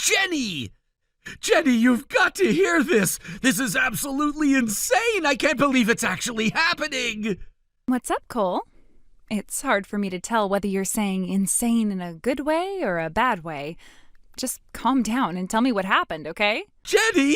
Jenny! Jenny, you've got to hear this! This is absolutely insane! I can't believe it's actually happening! What's up, Cole? It's hard for me to tell whether you're saying insane in a good way or a bad way. Just calm down and tell me what happened, okay? Jenny!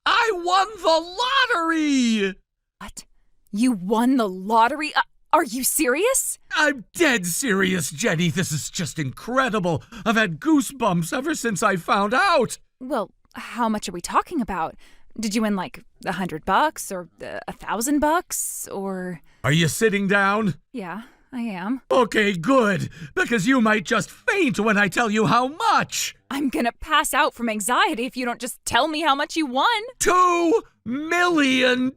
I won the lottery! What? You won the lottery? Are you serious? I'm dead serious, Jenny. This is just incredible. I've had goosebumps ever since I found out. Well, how much are we talking about? Did you win like $100 or $1,000 or... Are you sitting down? Yeah, I am. Okay, good. Because you might just faint when I tell you how much. I'm gonna pass out from anxiety if you don't just tell me how much you won. $2 million!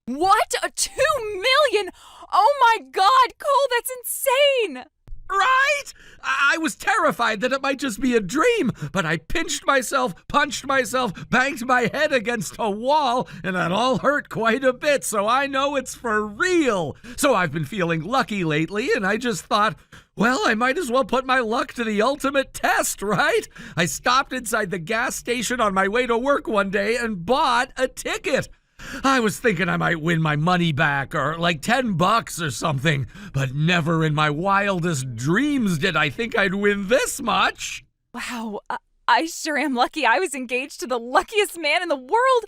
What? $2 million? Oh my God, Cole, that's insane! Right? I was terrified that it might just be a dream, but I pinched myself, punched myself, banged my head against a wall, and that all hurt quite a bit, so I know it's for real. So I've been feeling lucky lately, and I just thought, well, I might as well put my luck to the ultimate test, right? I stopped inside the gas station on my way to work one day and bought a ticket. I was thinking I might win my money back or like $10 or something, but never in my wildest dreams did I think I'd win this much. Wow, I sure am lucky I was engaged to the luckiest man in the world.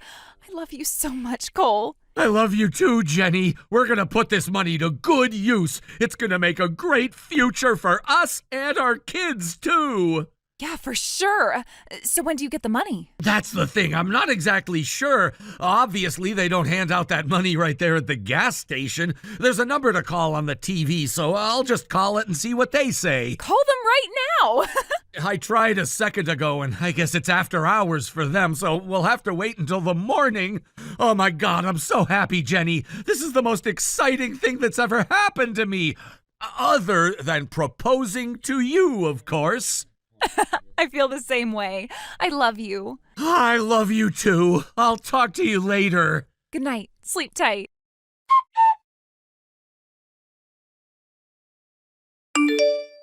I love you so much, Cole. I love you too, Jenny. We're gonna put this money to good use. It's gonna make a great future for us and our kids too. Yeah, for sure. So when do you get the money? That's the thing. I'm not exactly sure. Obviously, they don't hand out that money right there at the gas station. There's a number to call on the TV, so I'll just call it and see what they say. Call them right now. I tried a second ago, and I guess it's after hours for them, so we'll have to wait until the morning. Oh my God, I'm so happy, Jenny. This is the most exciting thing that's ever happened to me. Other than proposing to you, of course. I feel the same way. I love you. I love you too. I'll talk to you later. Good night. Sleep tight.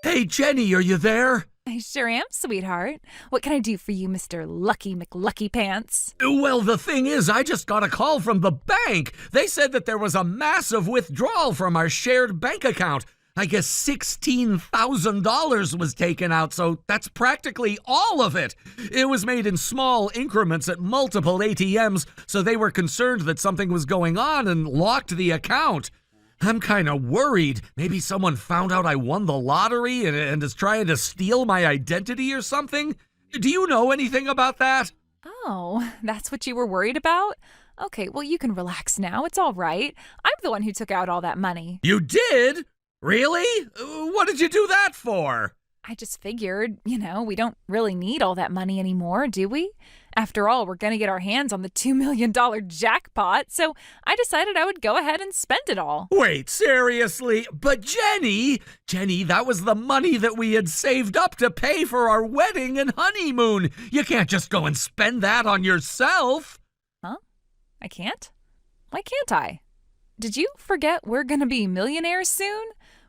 Hey, Jenny, are you there? I sure am, sweetheart. What can I do for you, Mr. Lucky McLucky Pants? Well, the thing is, I just got a call from the bank. They said that there was a massive withdrawal from our shared bank account. I guess $16,000 was taken out, so that's practically all of it. It was made in small increments at multiple ATMs, so they were concerned that something was going on and locked the account. I'm kind of worried. Maybe someone found out I won the lottery and is trying to steal my identity or something? Do you know anything about that? Oh, that's what you were worried about? Okay, well, you can relax now. It's all right. I'm the one who took out all that money. You did? Really? What did you do that for? I just figured, we don't really need all that money anymore, do we? After all, we're going to get our hands on the $2 million jackpot, so I decided I would go ahead and spend it all. Wait, seriously? But Jenny, that was the money that we had saved up to pay for our wedding and honeymoon. You can't just go and spend that on yourself. Huh? I can't? Why can't I? Did you forget we're going to be millionaires soon?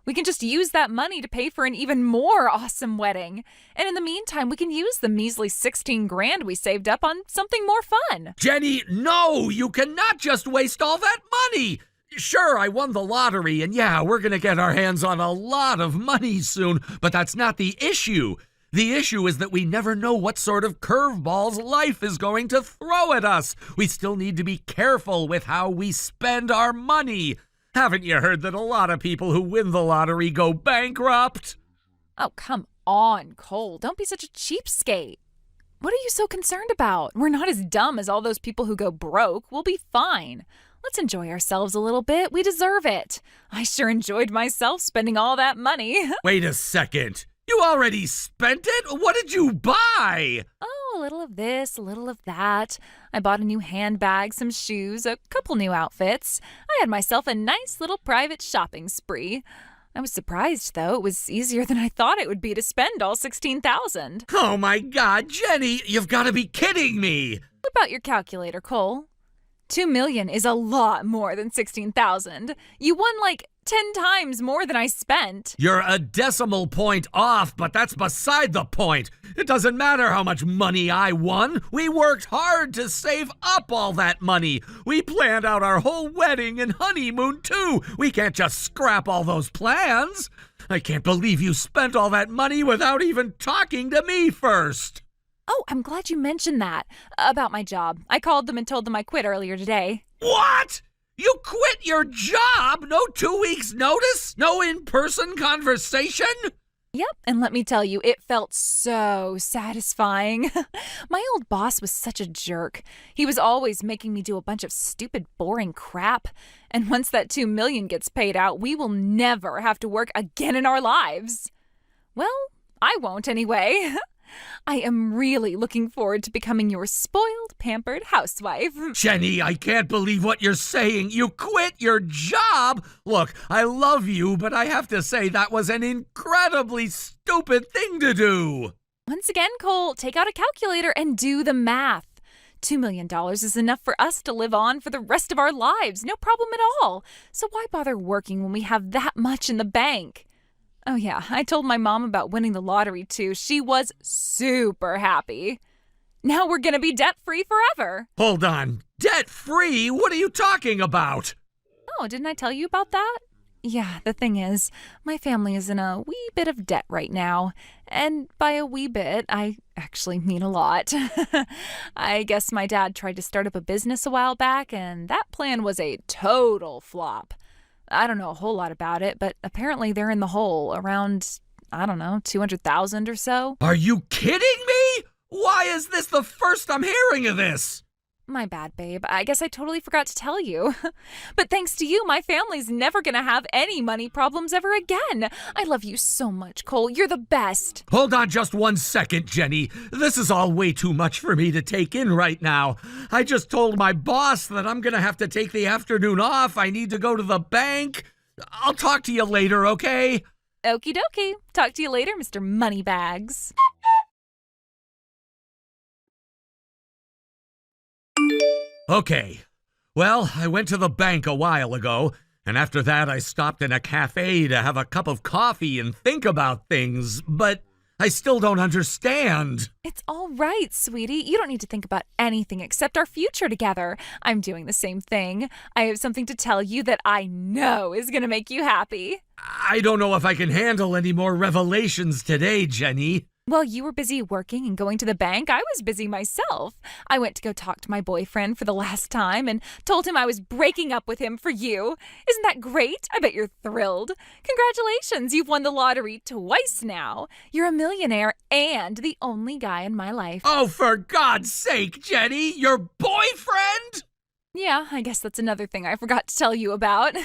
We can just use that money to pay for an even more awesome wedding. And in the meantime, we can use the measly $16,000 we saved up on something more fun. Jenny, no, you cannot just waste all that money. Sure, I won the lottery, and yeah, we're going to get our hands on a lot of money soon, but that's not the issue. The issue is that we never know what sort of curveballs life is going to throw at us. We still need to be careful with how we spend our money. Haven't you heard that a lot of people who win the lottery go bankrupt? Oh, come on, Cole. Don't be such a cheapskate. What are you so concerned about? We're not as dumb as all those people who go broke. We'll be fine. Let's enjoy ourselves a little bit. We deserve it. I sure enjoyed myself spending all that money. Wait a second. You already spent it? What did you buy? Oh, a little of this, a little of that. I bought a new handbag, some shoes, a couple new outfits. I had myself a nice little private shopping spree. I was surprised, though. It was easier than I thought it would be to spend all $16,000. Oh my God, Jenny, you've got to be kidding me. What about your calculator, Cole? $2 million is a lot more than $16,000. You won like 10 times more than I spent. You're a decimal point off, but that's beside the point. It doesn't matter how much money I won. We worked hard to save up all that money. We planned out our whole wedding and honeymoon, too. We can't just scrap all those plans. I can't believe you spent all that money without even talking to me first. Oh, I'm glad you mentioned that. About my job. I called them and told them I quit earlier today. What? You quit your job? No 2 weeks notice? No in-person conversation? Yep, and let me tell you, it felt so satisfying. My old boss was such a jerk. He was always making me do a bunch of stupid, boring crap. And once that $2 million gets paid out, we will never have to work again in our lives. Well, I won't anyway. I am really looking forward to becoming your spoiled, pampered housewife. Jenny, I can't believe what you're saying. You quit your job? Look, I love you, but I have to say that was an incredibly stupid thing to do. Once again, Cole, take out a calculator and do the math. $2 million is enough for us to live on for the rest of our lives. No problem at all. So why bother working when we have that much in the bank? Oh yeah, I told my mom about winning the lottery too. She was super happy. Now we're gonna be debt-free forever. Hold on. Debt-free? What are you talking about? Oh, didn't I tell you about that? Yeah, the thing is, my family is in a wee bit of debt right now. And by a wee bit, I actually mean a lot. I guess my dad tried to start up a business a while back, and that plan was a total flop. I don't know a whole lot about it, but apparently they're in the hole around, I don't know, 200,000 or so. Are you kidding me? Why is this the first I'm hearing of this? My bad, babe. I guess I totally forgot to tell you. But thanks to you, my family's never gonna have any money problems ever again. I love you so much, Cole. You're the best. Hold on just 1 second, Jenny. This is all way too much for me to take in right now. I just told my boss that I'm gonna have to take the afternoon off. I need to go to the bank. I'll talk to you later, okay? Okie dokie. Talk to you later, Mr. Moneybags. Okay. Well, I went to the bank a while ago, and after that I stopped in a cafe to have a cup of coffee and think about things, but I still don't understand. It's all right, sweetie. You don't need to think about anything except our future together. I'm doing the same thing. I have something to tell you that I know is going to make you happy. I don't know if I can handle any more revelations today, Jenny. While you were busy working and going to the bank, I was busy myself. I went to go talk to my boyfriend for the last time and told him I was breaking up with him for you. Isn't that great? I bet you're thrilled. Congratulations, you've won the lottery twice now. You're a millionaire and the only guy in my life. Oh, for God's sake, Jenny, your boyfriend? Yeah, I guess that's another thing I forgot to tell you about.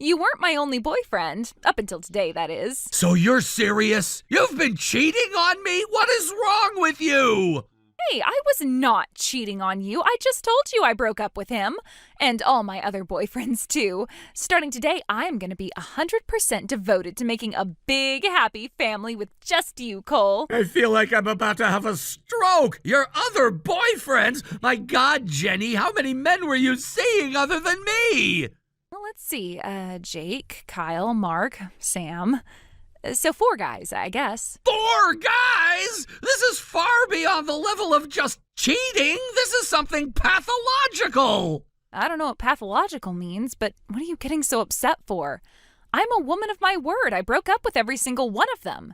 You weren't my only boyfriend. Up until today, that is. So you're serious? You've been cheating on me? What is wrong with you? Hey, I was not cheating on you. I just told you I broke up with him. And all my other boyfriends, too. Starting today, I'm going to be 100% devoted to making a big, happy family with just you, Cole. I feel like I'm about to have a stroke. Your other boyfriends? My God, Jenny, how many men were you seeing other than me? Well, let's see. Jake, Kyle, Mark, Sam. So 4 guys, I guess. 4 guys? This is far beyond the level of just cheating. This is something pathological. I don't know what pathological means, but what are you getting so upset for? I'm a woman of my word. I broke up with every single one of them.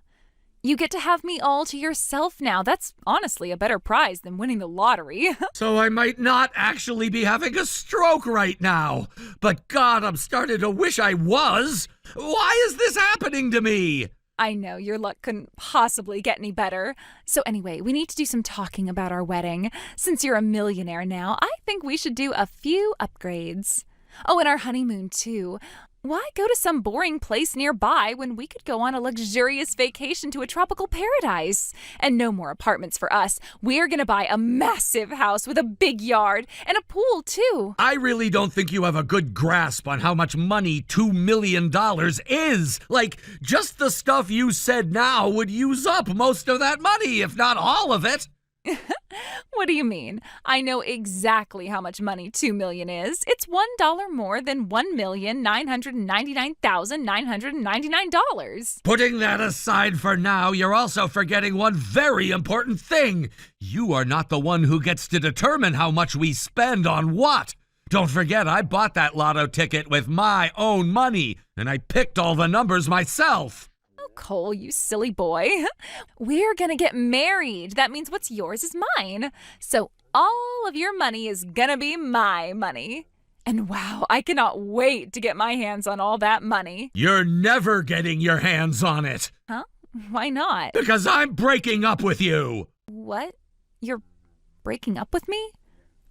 You get to have me all to yourself now. That's honestly a better prize than winning the lottery. So I might not actually be having a stroke right now. But God, I'm starting to wish I was. Why is this happening to me? I know, your luck couldn't possibly get any better. So anyway, we need to do some talking about our wedding. Since you're a millionaire now, I think we should do a few upgrades. Oh, and our honeymoon, too. Why go to some boring place nearby when we could go on a luxurious vacation to a tropical paradise? And no more apartments for us. We're going to buy a massive house with a big yard and a pool, too. I really don't think you have a good grasp on how much money $2 million is. Like, just the stuff you said now would use up most of that money, if not all of it. What do you mean? I know exactly how much money $2 million is. It's $1 more than $1,999,999. Putting that aside for now, you're also forgetting one very important thing. You are not the one who gets to determine how much we spend on what. Don't forget, I bought that lotto ticket with my own money, and I picked all the numbers myself. Cole, you silly boy. We're gonna get married. That means what's yours is mine. So all of your money is gonna be my money. And wow, I cannot wait to get my hands on all that money. You're never getting your hands on it. Huh? Why not? Because I'm breaking up with you. What? You're breaking up with me?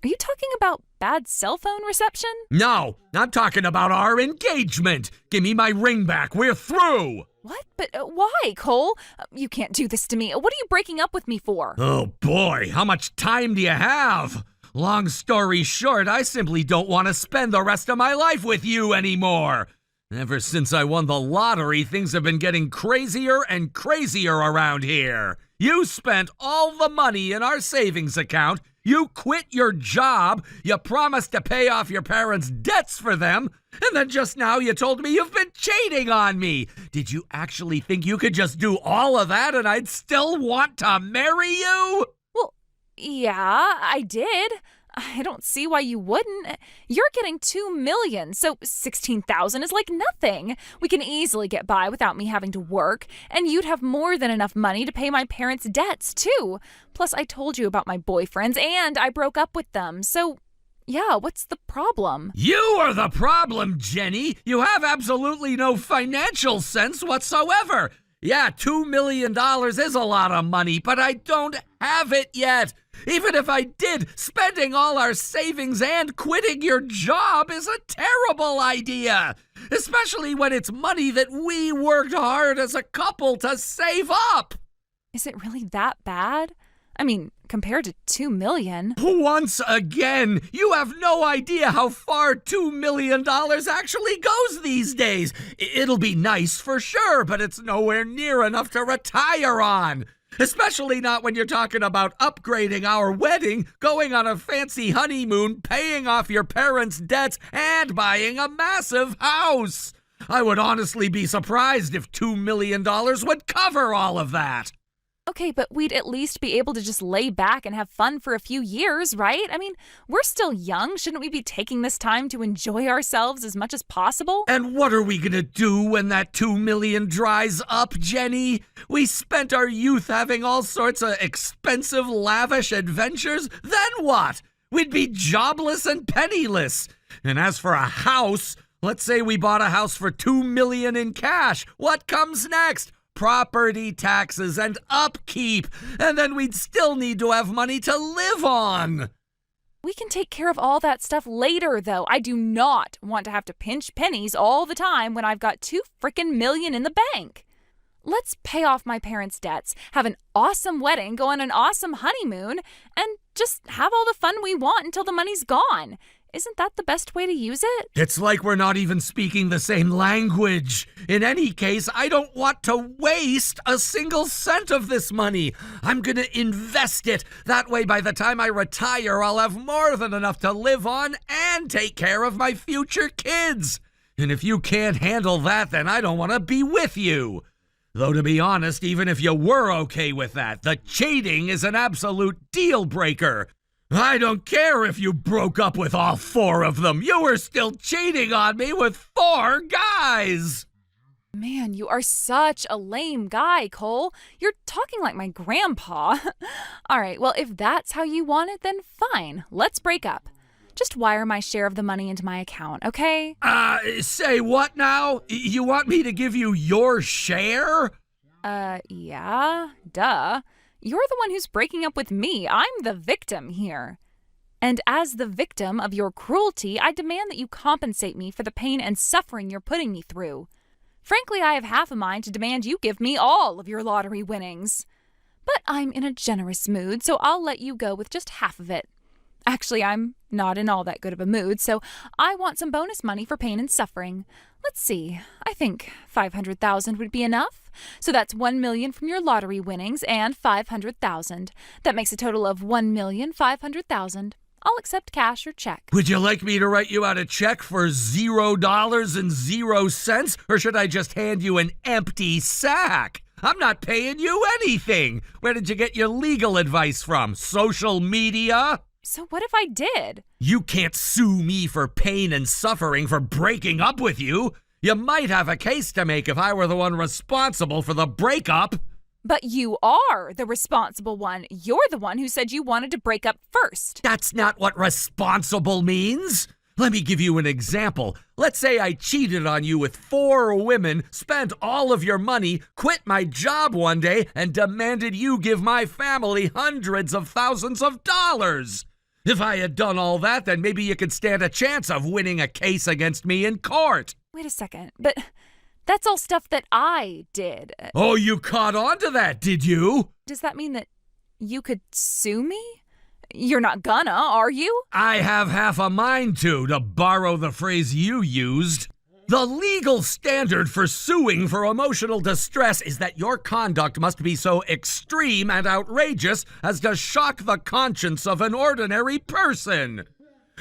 Are you talking about bad cell phone reception? No, I'm talking about our engagement. Give me my ring back. We're through. What? But why, Cole? You can't do this to me. What are you breaking up with me for? Oh boy, how much time do you have? Long story short, I simply don't want to spend the rest of my life with you anymore. Ever since I won the lottery, things have been getting crazier and crazier around here. You spent all the money in our savings account. You quit your job, you promised to pay off your parents' debts for them, and then just now you told me you've been cheating on me. Did you actually think you could just do all of that and I'd still want to marry you? Well, yeah, I did. I don't see why you wouldn't. You're getting $2 million, so $16,000 is like nothing. We can easily get by without me having to work, and you'd have more than enough money to pay my parents' debts, too. Plus, I told you about my boyfriends, and I broke up with them, so yeah, what's the problem? You are the problem, Jenny. You have absolutely no financial sense whatsoever. Yeah, $2 million is a lot of money, but I don't have it yet. Even if I did, spending all our savings and quitting your job is a terrible idea. Especially when it's money that we worked hard as a couple to save up. Is it really that bad? I mean, compared to $2 million. Once again, you have no idea how far $2 million actually goes these days. It'll be nice for sure, but it's nowhere near enough to retire on. Especially not when you're talking about upgrading our wedding, going on a fancy honeymoon, paying off your parents' debts, and buying a massive house. I would honestly be surprised if $2 million would cover all of that. Okay, but we'd at least be able to just lay back and have fun for a few years, right? I mean, we're still young. Shouldn't we be taking this time to enjoy ourselves as much as possible? And what are we gonna do when that $2 million dries up, Jenny? We spent our youth having all sorts of expensive, lavish adventures. Then what? We'd be jobless and penniless. And as for a house, let's say we bought a house for $2 million in cash. What comes next? Property taxes and upkeep, and then we'd still need to have money to live on. We can take care of all that stuff later, though. I do not want to have to pinch pennies all the time when I've got $2 frickin' million in the bank. Let's pay off my parents' debts, have an awesome wedding, go on an awesome honeymoon, and just have all the fun we want until the money's gone. Isn't that the best way to use it? It's like we're not even speaking the same language. In any case, I don't want to waste a single cent of this money. I'm gonna invest it. That way, by the time I retire, I'll have more than enough to live on and take care of my future kids. And if you can't handle that, then I don't want to be with you. Though, to be honest, even if you were okay with that, the cheating is an absolute deal breaker. I don't care if you broke up with all 4 of them. You were still cheating on me with 4 guys. Man, you are such a lame guy, Cole. You're talking like my grandpa. All right, well, if that's how you want it, then fine. Let's break up. Just wire my share of the money into my account, okay? Say what now? You want me to give you your share? Yeah, duh. You're the one who's breaking up with me. I'm the victim here. And as the victim of your cruelty, I demand that you compensate me for the pain and suffering you're putting me through. Frankly, I have half a mind to demand you give me all of your lottery winnings. But I'm in a generous mood, so I'll let you go with just half of it. Actually, I'm not in all that good of a mood, so I want some bonus money for pain and suffering. Let's see, I think 500,000 would be enough. So that's 1 million from your lottery winnings and 500,000. That makes a total of 1,500,000. I'll accept cash or check. Would you like me to write you out a check for $0.00, or should I just hand you an empty sack? I'm not paying you anything. Where did you get your legal advice from? Social media? So what if I did? You can't sue me for pain and suffering for breaking up with you. You might have a case to make if I were the one responsible for the breakup. But you are the responsible one. You're the one who said you wanted to break up first. That's not what responsible means. Let me give you an example. Let's say I cheated on you with 4 women, spent all of your money, quit my job one day, and demanded you give my family hundreds of thousands of dollars. If I had done all that, then maybe you could stand a chance of winning a case against me in court. Wait a second, but that's all stuff that I did. Oh, you caught on to that, did you? Does that mean that you could sue me? You're not gonna, are you? I have half a mind to borrow the phrase you used. The legal standard for suing for emotional distress is that your conduct must be so extreme and outrageous as to shock the conscience of an ordinary person.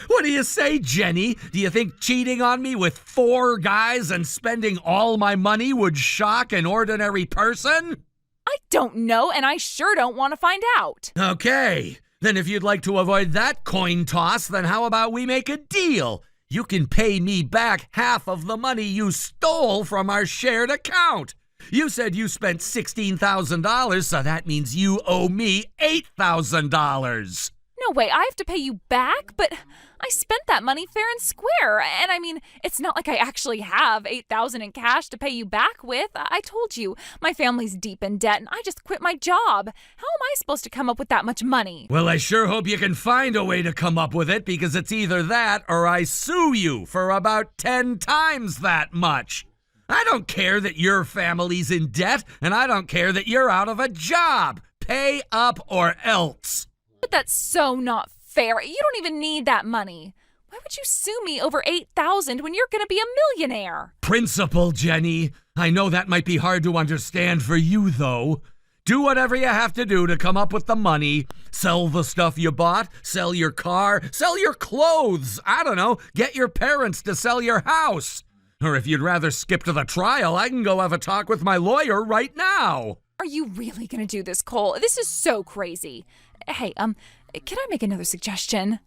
What do you say, Jenny? Do you think cheating on me with 4 guys and spending all my money would shock an ordinary person? I don't know, and I sure don't want to find out. Okay, then if you'd like to avoid that coin toss, then how about we make a deal? You can pay me back half of the money you stole from our shared account. You said you spent $16,000, so that means you owe me $8,000. No way, I have to pay you back? But I spent that money fair and square. And I mean, it's not like I actually have $8,000 in cash to pay you back with. I told you, my family's deep in debt and I just quit my job. How am I supposed to come up with that much money? Well, I sure hope you can find a way to come up with it, because it's either that or I sue you for about 10 times that much. I don't care that your family's in debt, and I don't care that you're out of a job. Pay up or else. But that's so not fair. You don't even need that money. Why would you sue me over $8,000 when you're going to be a millionaire? Principle, Jenny. I know that might be hard to understand for you, though. Do whatever you have to do to come up with the money. Sell the stuff you bought, sell your car, sell your clothes. I don't know, get your parents to sell your house. Or if you'd rather skip to the trial, I can go have a talk with my lawyer right now. Are you really going to do this, Cole? This is so crazy. Hey, can I make another suggestion?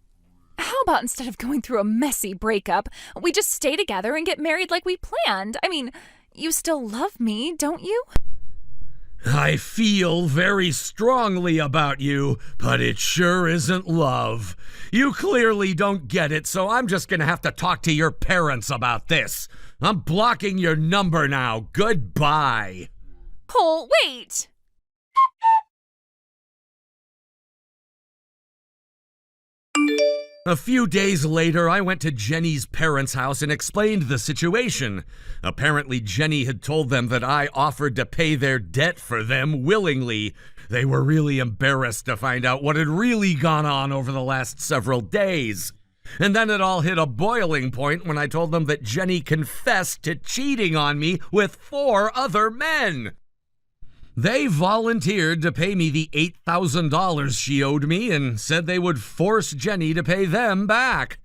How about instead of going through a messy breakup, we just stay together and get married like we planned? I mean, you still love me, don't you? I feel very strongly about you, but it sure isn't love. You clearly don't get it, so I'm just gonna have to talk to your parents about this. I'm blocking your number now. Goodbye. Cole, wait! A few days later, I went to Jenny's parents' house and explained the situation. Apparently, Jenny had told them that I offered to pay their debt for them willingly. They were really embarrassed to find out what had really gone on over the last several days. And then it all hit a boiling point when I told them that Jenny confessed to cheating on me with 4 other men. They volunteered to pay me the $8,000 she owed me and said they would force Jenny to pay them back.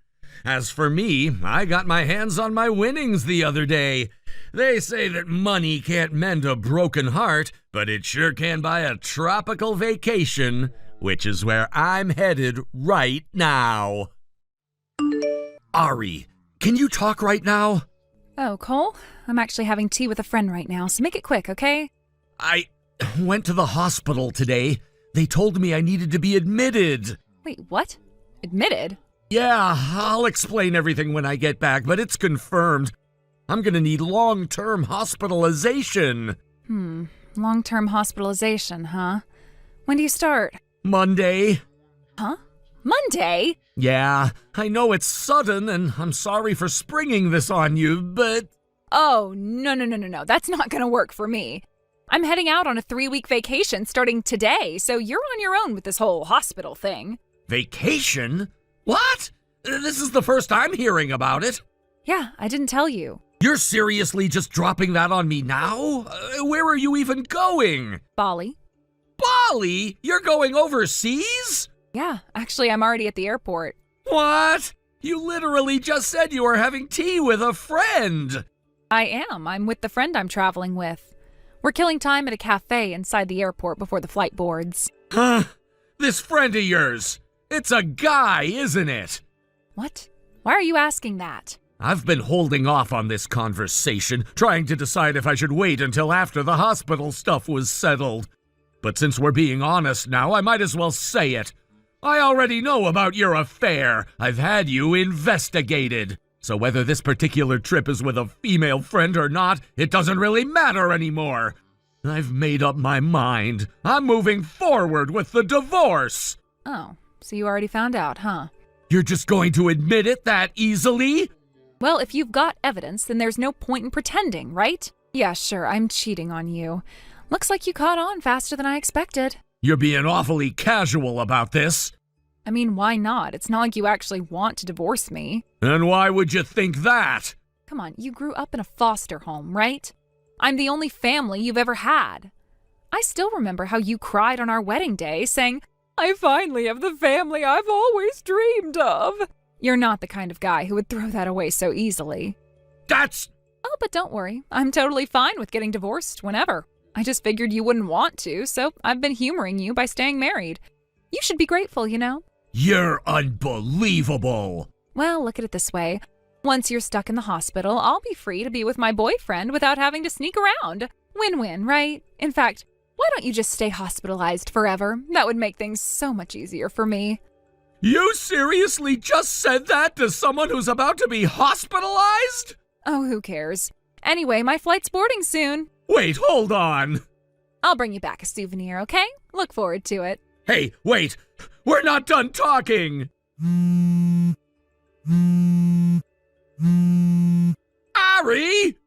As for me, I got my hands on my winnings the other day. They say that money can't mend a broken heart, but it sure can buy a tropical vacation, which is where I'm headed right now. Ari, can you talk right now? Oh, Cole, I'm actually having tea with a friend right now, so make it quick, okay? I went to the hospital today. They told me I needed to be admitted. Wait, what? Admitted? Yeah, I'll explain everything when I get back, but it's confirmed. I'm gonna need long-term hospitalization. Long-term hospitalization, huh? When do you start? Monday. Huh? Monday? Yeah, I know it's sudden, and I'm sorry for springing this on you, but... Oh, no. That's not gonna work for me. I'm heading out on a 3-week vacation starting today, so you're on your own with this whole hospital thing. Vacation? What? This is the first I'm hearing about it. Yeah, I didn't tell you. You're seriously just dropping that on me now? Where are you even going? Bali. Bali? You're going overseas? Yeah, actually, I'm already at the airport. What? You literally just said you were having tea with a friend. I am. I'm with the friend I'm traveling with. We're killing time at a cafe inside the airport before the flight boards. Huh? This friend of yours. It's a guy, isn't it? What? Why are you asking that? I've been holding off on this conversation, trying to decide if I should wait until after the hospital stuff was settled. But since we're being honest now, I might as well say it. I already know about your affair. I've had you investigated. So whether this particular trip is with a female friend or not, it doesn't really matter anymore. I've made up my mind. I'm moving forward with the divorce. Oh, so you already found out, huh? You're just going to admit it that easily? Well, if you've got evidence, then there's no point in pretending, right? Yeah, sure, I'm cheating on you. Looks like you caught on faster than I expected. You're being awfully casual about this. I mean, why not? It's not like you actually want to divorce me. And why would you think that? Come on, you grew up in a foster home, right? I'm the only family you've ever had. I still remember how you cried on our wedding day, saying, I finally have the family I've always dreamed of. You're not the kind of guy who would throw that away so easily. That's... Oh, but don't worry. I'm totally fine with getting divorced whenever. I just figured you wouldn't want to, so I've been humoring you by staying married. You should be grateful, you know? You're unbelievable. Well, look at it this way. Once you're stuck in the hospital, I'll be free to be with my boyfriend without having to sneak around. Win-win, right? In fact, why don't you just stay hospitalized forever? That would make things so much easier for me. You seriously just said that to someone who's about to be hospitalized? Oh, who cares? Anyway, my flight's boarding soon. Wait, hold on. I'll bring you back a souvenir, okay? Look forward to it. Hey, wait. We're not done talking. Ari!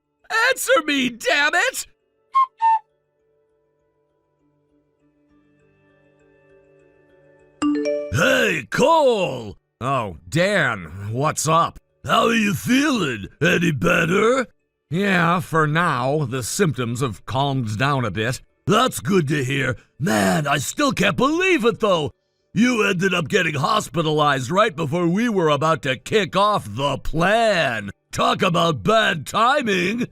Answer me, damn it! Hey, Cole! Oh, Dan, what's up? How are you feeling? Any better? Yeah, for now, the symptoms have calmed down a bit. That's good to hear. Man, I still can't believe it, though. You ended up getting hospitalized right before we were about to kick off the plan. Talk about bad timing.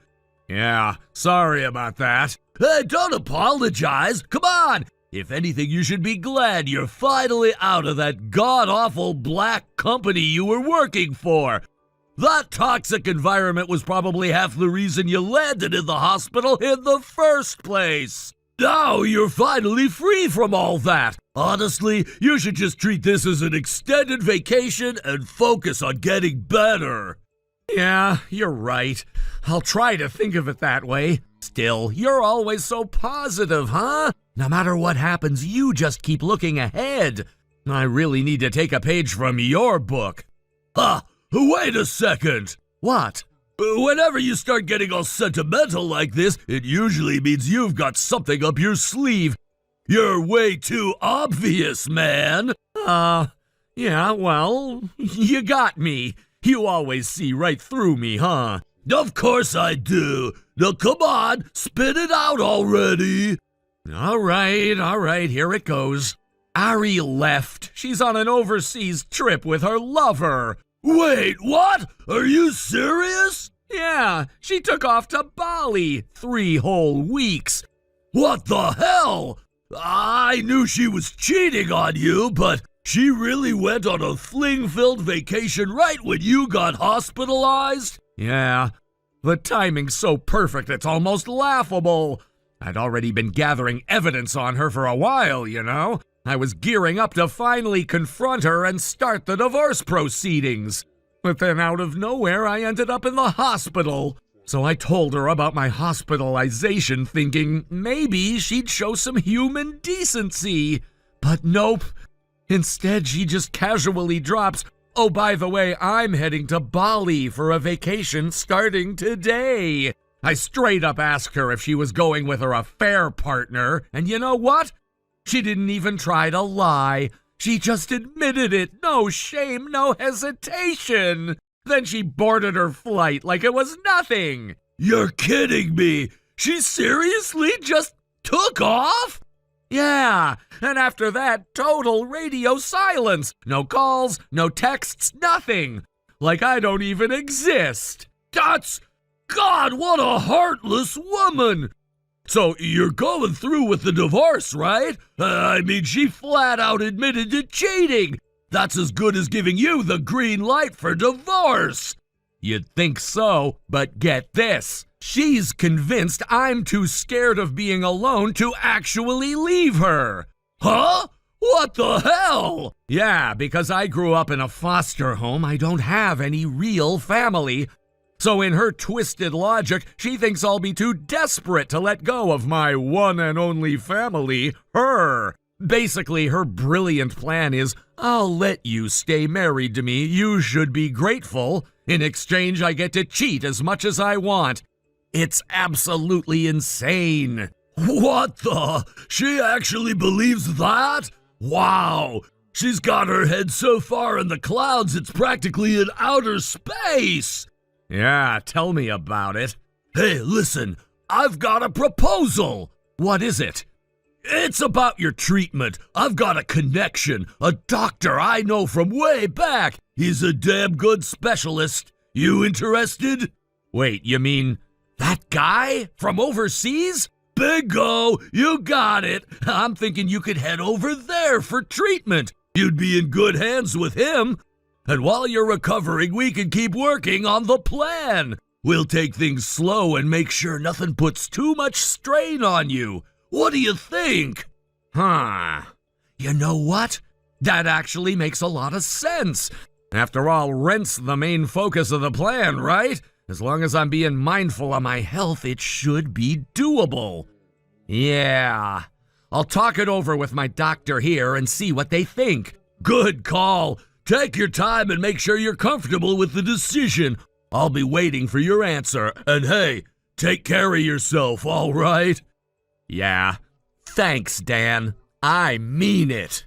Yeah, sorry about that. Hey, don't apologize. Come on. If anything, you should be glad you're finally out of that god-awful black company you were working for. That toxic environment was probably half the reason you landed in the hospital in the first place. Now you're finally free from all that. Honestly, you should just treat this as an extended vacation and focus on getting better. Yeah, you're right. I'll try to think of it that way. Still, you're always so positive, huh? No matter what happens, you just keep looking ahead. I really need to take a page from your book. Wait a second. What? Whenever you start getting all sentimental like this, it usually means you've got something up your sleeve. You're way too obvious, man. Yeah, well, you got me. You always see right through me, huh? Of course I do. Now come on, spit it out already. All right, here it goes. Ari left. She's on an overseas trip with her lover. Wait, what? Are you serious? Yeah, she took off to Bali 3 whole weeks. What the hell? I knew she was cheating on you, but she really went on a fling-filled vacation right when you got hospitalized? Yeah, the timing's so perfect it's almost laughable. I'd already been gathering evidence on her for a while, you know? I was gearing up to finally confront her and start the divorce proceedings. But then out of nowhere, I ended up in the hospital. So I told her about my hospitalization, thinking maybe she'd show some human decency. But nope. Instead, she just casually drops, oh, by the way, I'm heading to Bali for a vacation starting today. I straight up asked her if she was going with her affair partner, and you know what? She didn't even try to lie. She just admitted it. No shame, no hesitation. Then she boarded her flight like it was nothing. You're kidding me. She seriously just took off? Yeah, and after that, total radio silence. No calls, no texts, nothing. Like I don't even exist. God, what a heartless woman. So you're going through with the divorce, right? I mean, she flat out admitted to cheating. That's as good as giving you the green light for divorce. You'd think so, but get this. She's convinced I'm too scared of being alone to actually leave her. Huh? What the hell? Yeah, because I grew up in a foster home, I don't have any real family. So in her twisted logic, she thinks I'll be too desperate to let go of my one and only family, her. Basically, her brilliant plan is, I'll let you stay married to me, you should be grateful. In exchange, I get to cheat as much as I want. It's absolutely insane. What the? She actually believes that? Wow. She's got her head so far in the clouds, it's practically in outer space. Yeah, tell me about it. Hey, listen, I've got a proposal. What is it? It's about your treatment. I've got a connection, a doctor I know from way back. He's a damn good specialist. You interested? Wait, you mean that guy from overseas? Bingo! You got it! I'm thinking you could head over there for treatment. You'd be in good hands with him. And while you're recovering, we can keep working on the plan. We'll take things slow and make sure nothing puts too much strain on you. What do you think? You know what? That actually makes a lot of sense. After all, rent's the main focus of the plan, right? As long as I'm being mindful of my health, it should be doable. Yeah, I'll talk it over with my doctor here and see what they think. Good call. Take your time and make sure you're comfortable with the decision. I'll be waiting for your answer. And hey, take care of yourself, all right? Yeah, thanks, Dan. I mean it.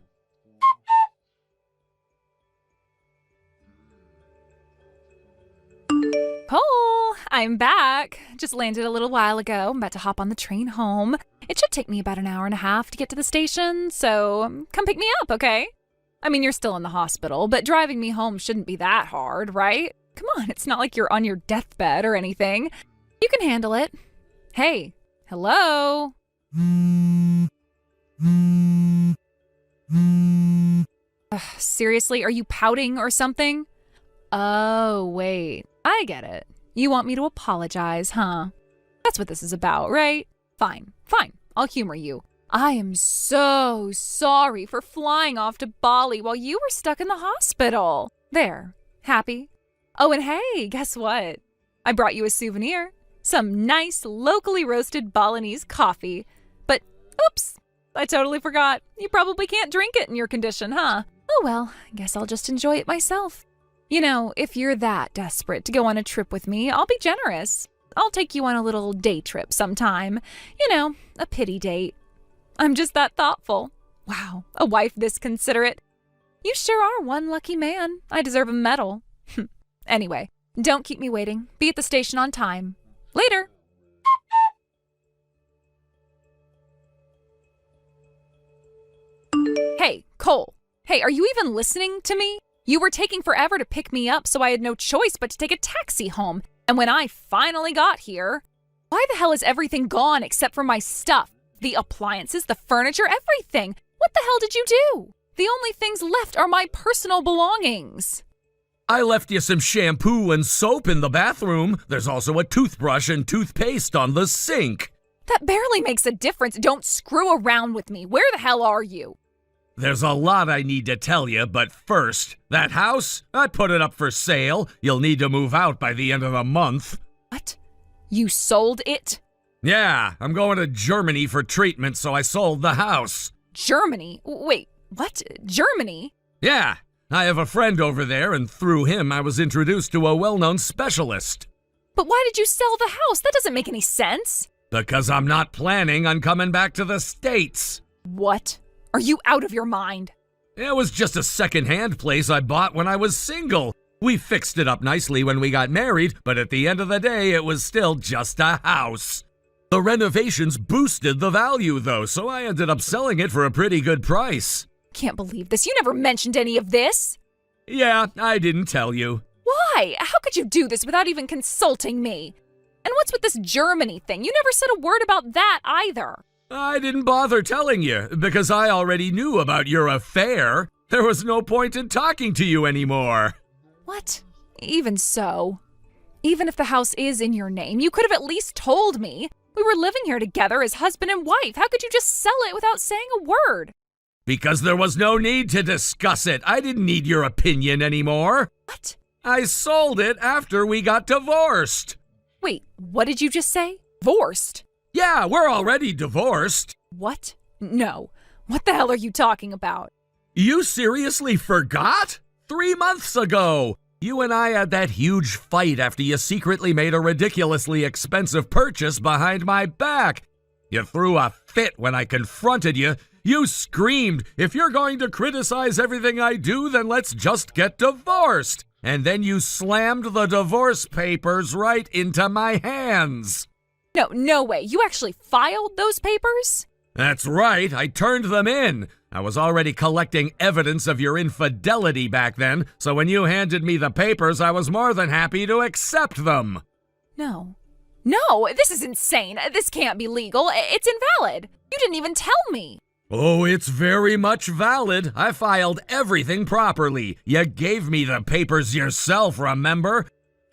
Cole, I'm back. Just landed a little while ago. I'm about to hop on the train home. It should take me about an hour and a half to get to the station, so come pick me up, okay? I mean, you're still in the hospital, but driving me home shouldn't be that hard, right? Come on, it's not like you're on your deathbed or anything. You can handle it. Hey, hello? Seriously, are you pouting or something? Oh, wait. I get it. You want me to apologize, huh? That's what this is about, right? Fine. I'll humor you. I am so sorry for flying off to Bali while you were stuck in the hospital. There. Happy? Oh, and hey, guess what? I brought you a souvenir. Some nice, locally roasted Balinese coffee. But, oops, I totally forgot. You probably can't drink it in your condition, huh? Oh well, I guess I'll just enjoy it myself. You know, if you're that desperate to go on a trip with me, I'll be generous. I'll take you on a little day trip sometime. You know, a pity date. I'm just that thoughtful. Wow, a wife this considerate. You sure are one lucky man. I deserve a medal. Anyway, don't keep me waiting. Be at the station on time. Later. Hey, Cole. Hey, are you even listening to me? You were taking forever to pick me up, so I had no choice but to take a taxi home. And when I finally got here, why the hell is everything gone except for my stuff? The appliances, the furniture, everything. What the hell did you do? The only things left are my personal belongings. I left you some shampoo and soap in the bathroom. There's also a toothbrush and toothpaste on the sink. That barely makes a difference. Don't screw around with me. Where the hell are you? There's a lot I need to tell you, but first, that house, I put it up for sale. You'll need to move out by the end of the month. What? You sold it? Yeah, I'm going to Germany for treatment, so I sold the house. Germany? Wait, what? Germany? Yeah, I have a friend over there, and through him I was introduced to a well-known specialist. But why did you sell the house? That doesn't make any sense. Because I'm not planning on coming back to the States. What? Are you out of your mind? It was just a second-hand place I bought when I was single. We fixed it up nicely when we got married, but at the end of the day, it was still just a house. The renovations boosted the value, though, so I ended up selling it for a pretty good price. Can't believe this. You never mentioned any of this. Yeah, I didn't tell you. Why? How could you do this without even consulting me? And what's with this Germany thing? You never said a word about that either. I didn't bother telling you, because I already knew about your affair. There was no point in talking to you anymore. What? Even so. Even if the house is in your name, you could have at least told me. We were living here together as husband and wife. How could you just sell it without saying a word? Because there was no need to discuss it. I didn't need your opinion anymore. What? I sold it after we got divorced. Wait, what did you just say? Divorced? Yeah, we're already divorced. What? No. What the hell are you talking about? You seriously forgot? 3 months ago, you and I had that huge fight after you secretly made a ridiculously expensive purchase behind my back. You threw a fit when I confronted you. You screamed, "If you're going to criticize everything I do, then let's just get divorced." And then you slammed the divorce papers right into my hands. No way. You actually filed those papers? That's right, I turned them in. I was already collecting evidence of your infidelity back then, so when you handed me the papers, I was more than happy to accept them. No, this is insane. This can't be legal. It's invalid. You didn't even tell me. Oh, it's very much valid. I filed everything properly. You gave me the papers yourself, remember?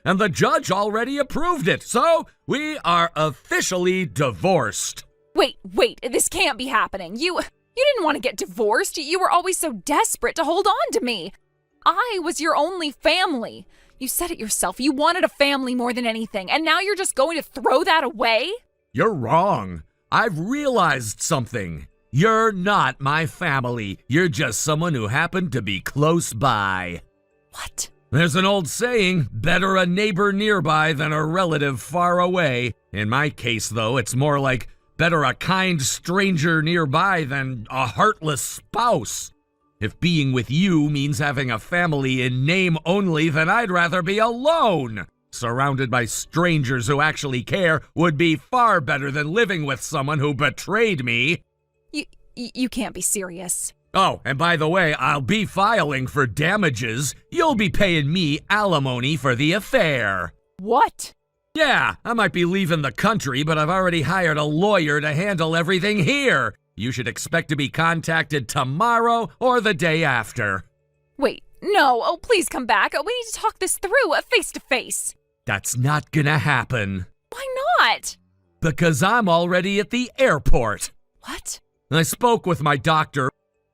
And the judge already approved it, so we are officially divorced. Wait, this can't be happening. You didn't want to get divorced. You were always so desperate to hold on to me. I was your only family. You said it yourself. You wanted a family more than anything, and now you're just going to throw that away? You're wrong. I've realized something. You're not my family. You're just someone who happened to be close by. What? There's an old saying, better a neighbor nearby than a relative far away. In my case, though, it's more like better a kind stranger nearby than a heartless spouse. If being with you means having a family in name only, then I'd rather be alone. Surrounded by strangers who actually care would be far better than living with someone who betrayed me. You can't be serious. Oh, and by the way, I'll be filing for damages. You'll be paying me alimony for the affair. What? Yeah, I might be leaving the country, but I've already hired a lawyer to handle everything here. You should expect to be contacted tomorrow or the day after. Wait, no. Oh, please come back. We need to talk this through face to face. That's not gonna happen. Why not? Because I'm already at the airport. What? I spoke with my doctor.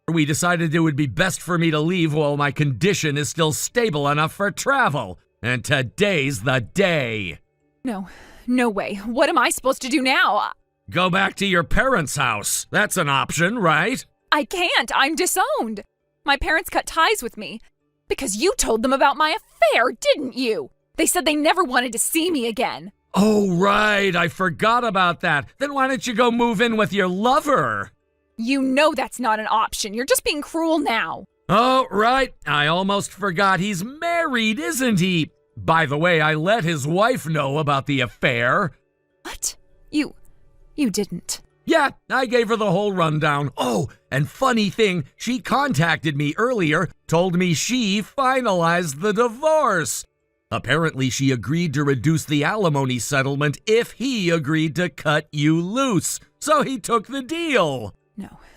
We decided it would be best for me to leave while my condition is still stable enough for travel. And today's the day. No way. What am I supposed to do now? Go back to your parents' house. That's an option, right? I can't. I'm disowned. My parents cut ties with me. Because you told them about my affair, didn't you? They said they never wanted to see me again. Oh, right. I forgot about that. Then why don't you go move in with your lover? You know that's not an option. You're just being cruel now. Oh, right. I almost forgot he's married, isn't he? By the way, I let his wife know about the affair. What? You didn't. Yeah, I gave her the whole rundown. Oh, and funny thing, she contacted me earlier, told me she finalized the divorce. Apparently, she agreed to reduce the alimony settlement if he agreed to cut you loose. So he took the deal.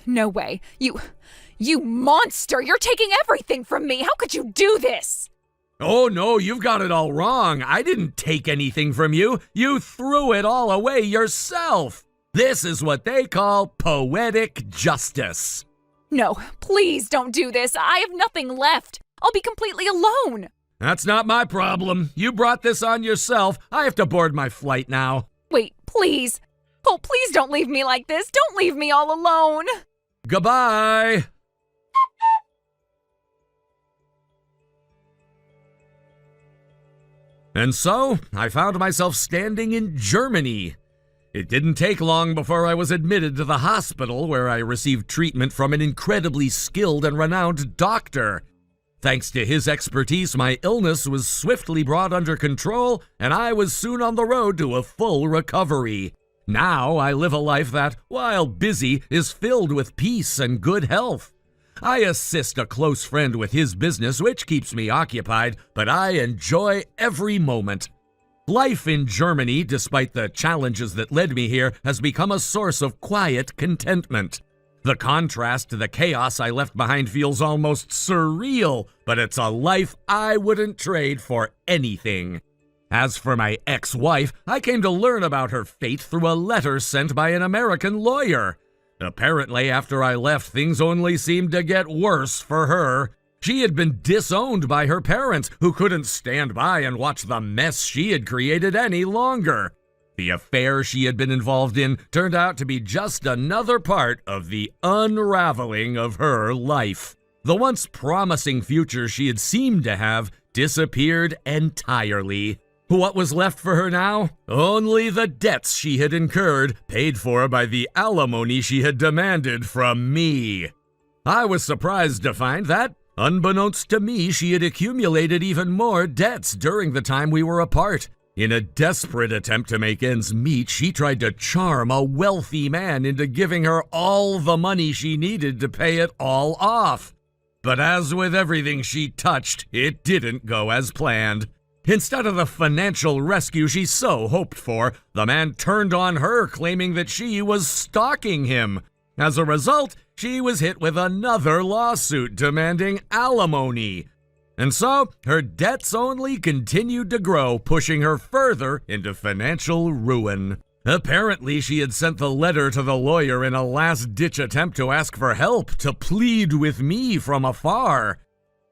No way. You monster! You're taking everything from me! How could you do this? Oh no, you've got it all wrong. I didn't take anything from you. You threw it all away yourself. This is what they call poetic justice. No, please don't do this. I have nothing left. I'll be completely alone. That's not my problem. You brought this on yourself. I have to board my flight now. Wait, please. Oh, please don't leave me like this. Don't leave me all alone. Goodbye. And so, I found myself standing in Germany. It didn't take long before I was admitted to the hospital, where I received treatment from an incredibly skilled and renowned doctor. Thanks to his expertise, my illness was swiftly brought under control, and I was soon on the road to a full recovery. Now I live a life that, while busy, is filled with peace and good health. I assist a close friend with his business, which keeps me occupied, but I enjoy every moment. Life in Germany, despite the challenges that led me here, has become a source of quiet contentment. The contrast to the chaos I left behind feels almost surreal, but it's a life I wouldn't trade for anything. As for my ex-wife, I came to learn about her fate through a letter sent by an American lawyer. Apparently, after I left, things only seemed to get worse for her. She had been disowned by her parents, who couldn't stand by and watch the mess she had created any longer. The affair she had been involved in turned out to be just another part of the unraveling of her life. The once promising future she had seemed to have disappeared entirely. What was left for her now? Only the debts she had incurred, paid for by the alimony she had demanded from me. I was surprised to find that, unbeknownst to me, she had accumulated even more debts during the time we were apart. In a desperate attempt to make ends meet, she tried to charm a wealthy man into giving her all the money she needed to pay it all off. But as with everything she touched, it didn't go as planned. Instead of the financial rescue she so hoped for, the man turned on her, claiming that she was stalking him. As a result, she was hit with another lawsuit demanding alimony. And so, her debts only continued to grow, pushing her further into financial ruin. Apparently, she had sent the letter to the lawyer in a last-ditch attempt to ask for help, to plead with me from afar.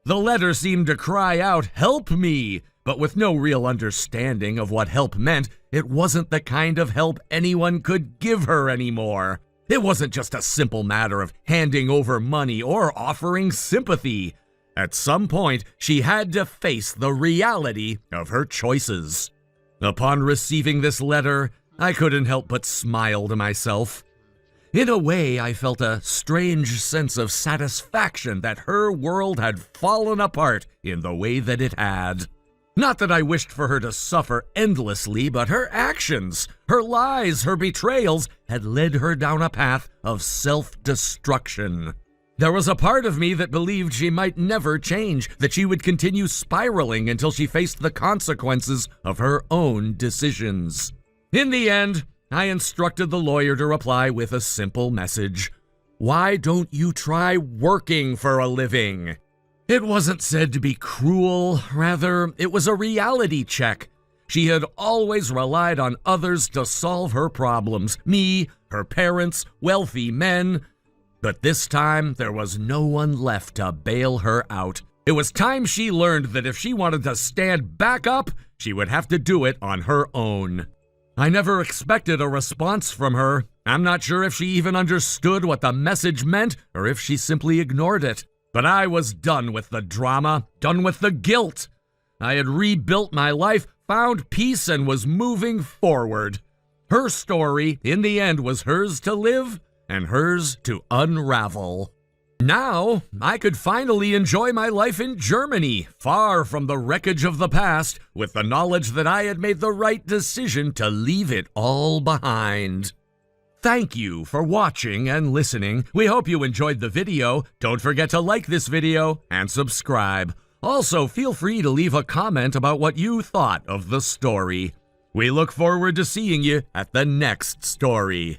The letter seemed to cry out, "Help me!" But with no real understanding of what help meant, it wasn't the kind of help anyone could give her anymore. It wasn't just a simple matter of handing over money or offering sympathy. At some point, she had to face the reality of her choices. Upon receiving this letter, I couldn't help but smile to myself. In a way, I felt a strange sense of satisfaction that her world had fallen apart in the way that it had. Not that I wished for her to suffer endlessly, but her actions, her lies, her betrayals had led her down a path of self-destruction. There was a part of me that believed she might never change, that she would continue spiraling until she faced the consequences of her own decisions. In the end, I instructed the lawyer to reply with a simple message. Why don't you try working for a living? It wasn't said to be cruel, rather, it was a reality check. She had always relied on others to solve her problems, me, her parents, wealthy men. But this time, there was no one left to bail her out. It was time she learned that if she wanted to stand back up, she would have to do it on her own. I never expected a response from her. I'm not sure if she even understood what the message meant or if she simply ignored it. But I was done with the drama, done with the guilt. I had rebuilt my life, found peace, and was moving forward. Her story, in the end, was hers to live and hers to unravel. Now, I could finally enjoy my life in Germany, far from the wreckage of the past, with the knowledge that I had made the right decision to leave it all behind. Thank you for watching and listening. We hope you enjoyed the video. Don't forget to like this video and subscribe. Also, feel free to leave a comment about what you thought of the story. We look forward to seeing you at the next story.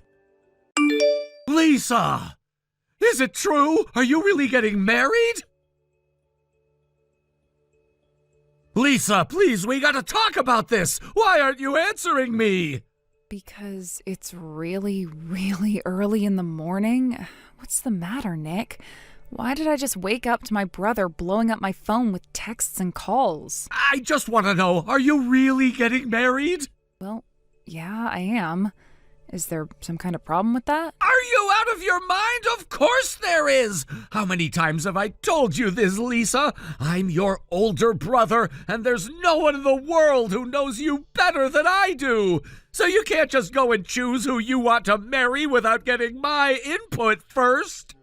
Lisa! Is it true? Are you really getting married? Lisa, please, we gotta talk about this. Why aren't you answering me? Because it's really, really early in the morning? What's the matter, Nick? Why did I just wake up to my brother blowing up my phone with texts and calls? I just want to know, are you really getting married? Well, yeah, I am. Is there some kind of problem with that? Are you out of your mind? Of course there is! How many times have I told you this, Lisa? I'm your older brother, and there's no one in the world who knows you better than I do. So you can't just go and choose who you want to marry without getting my input first.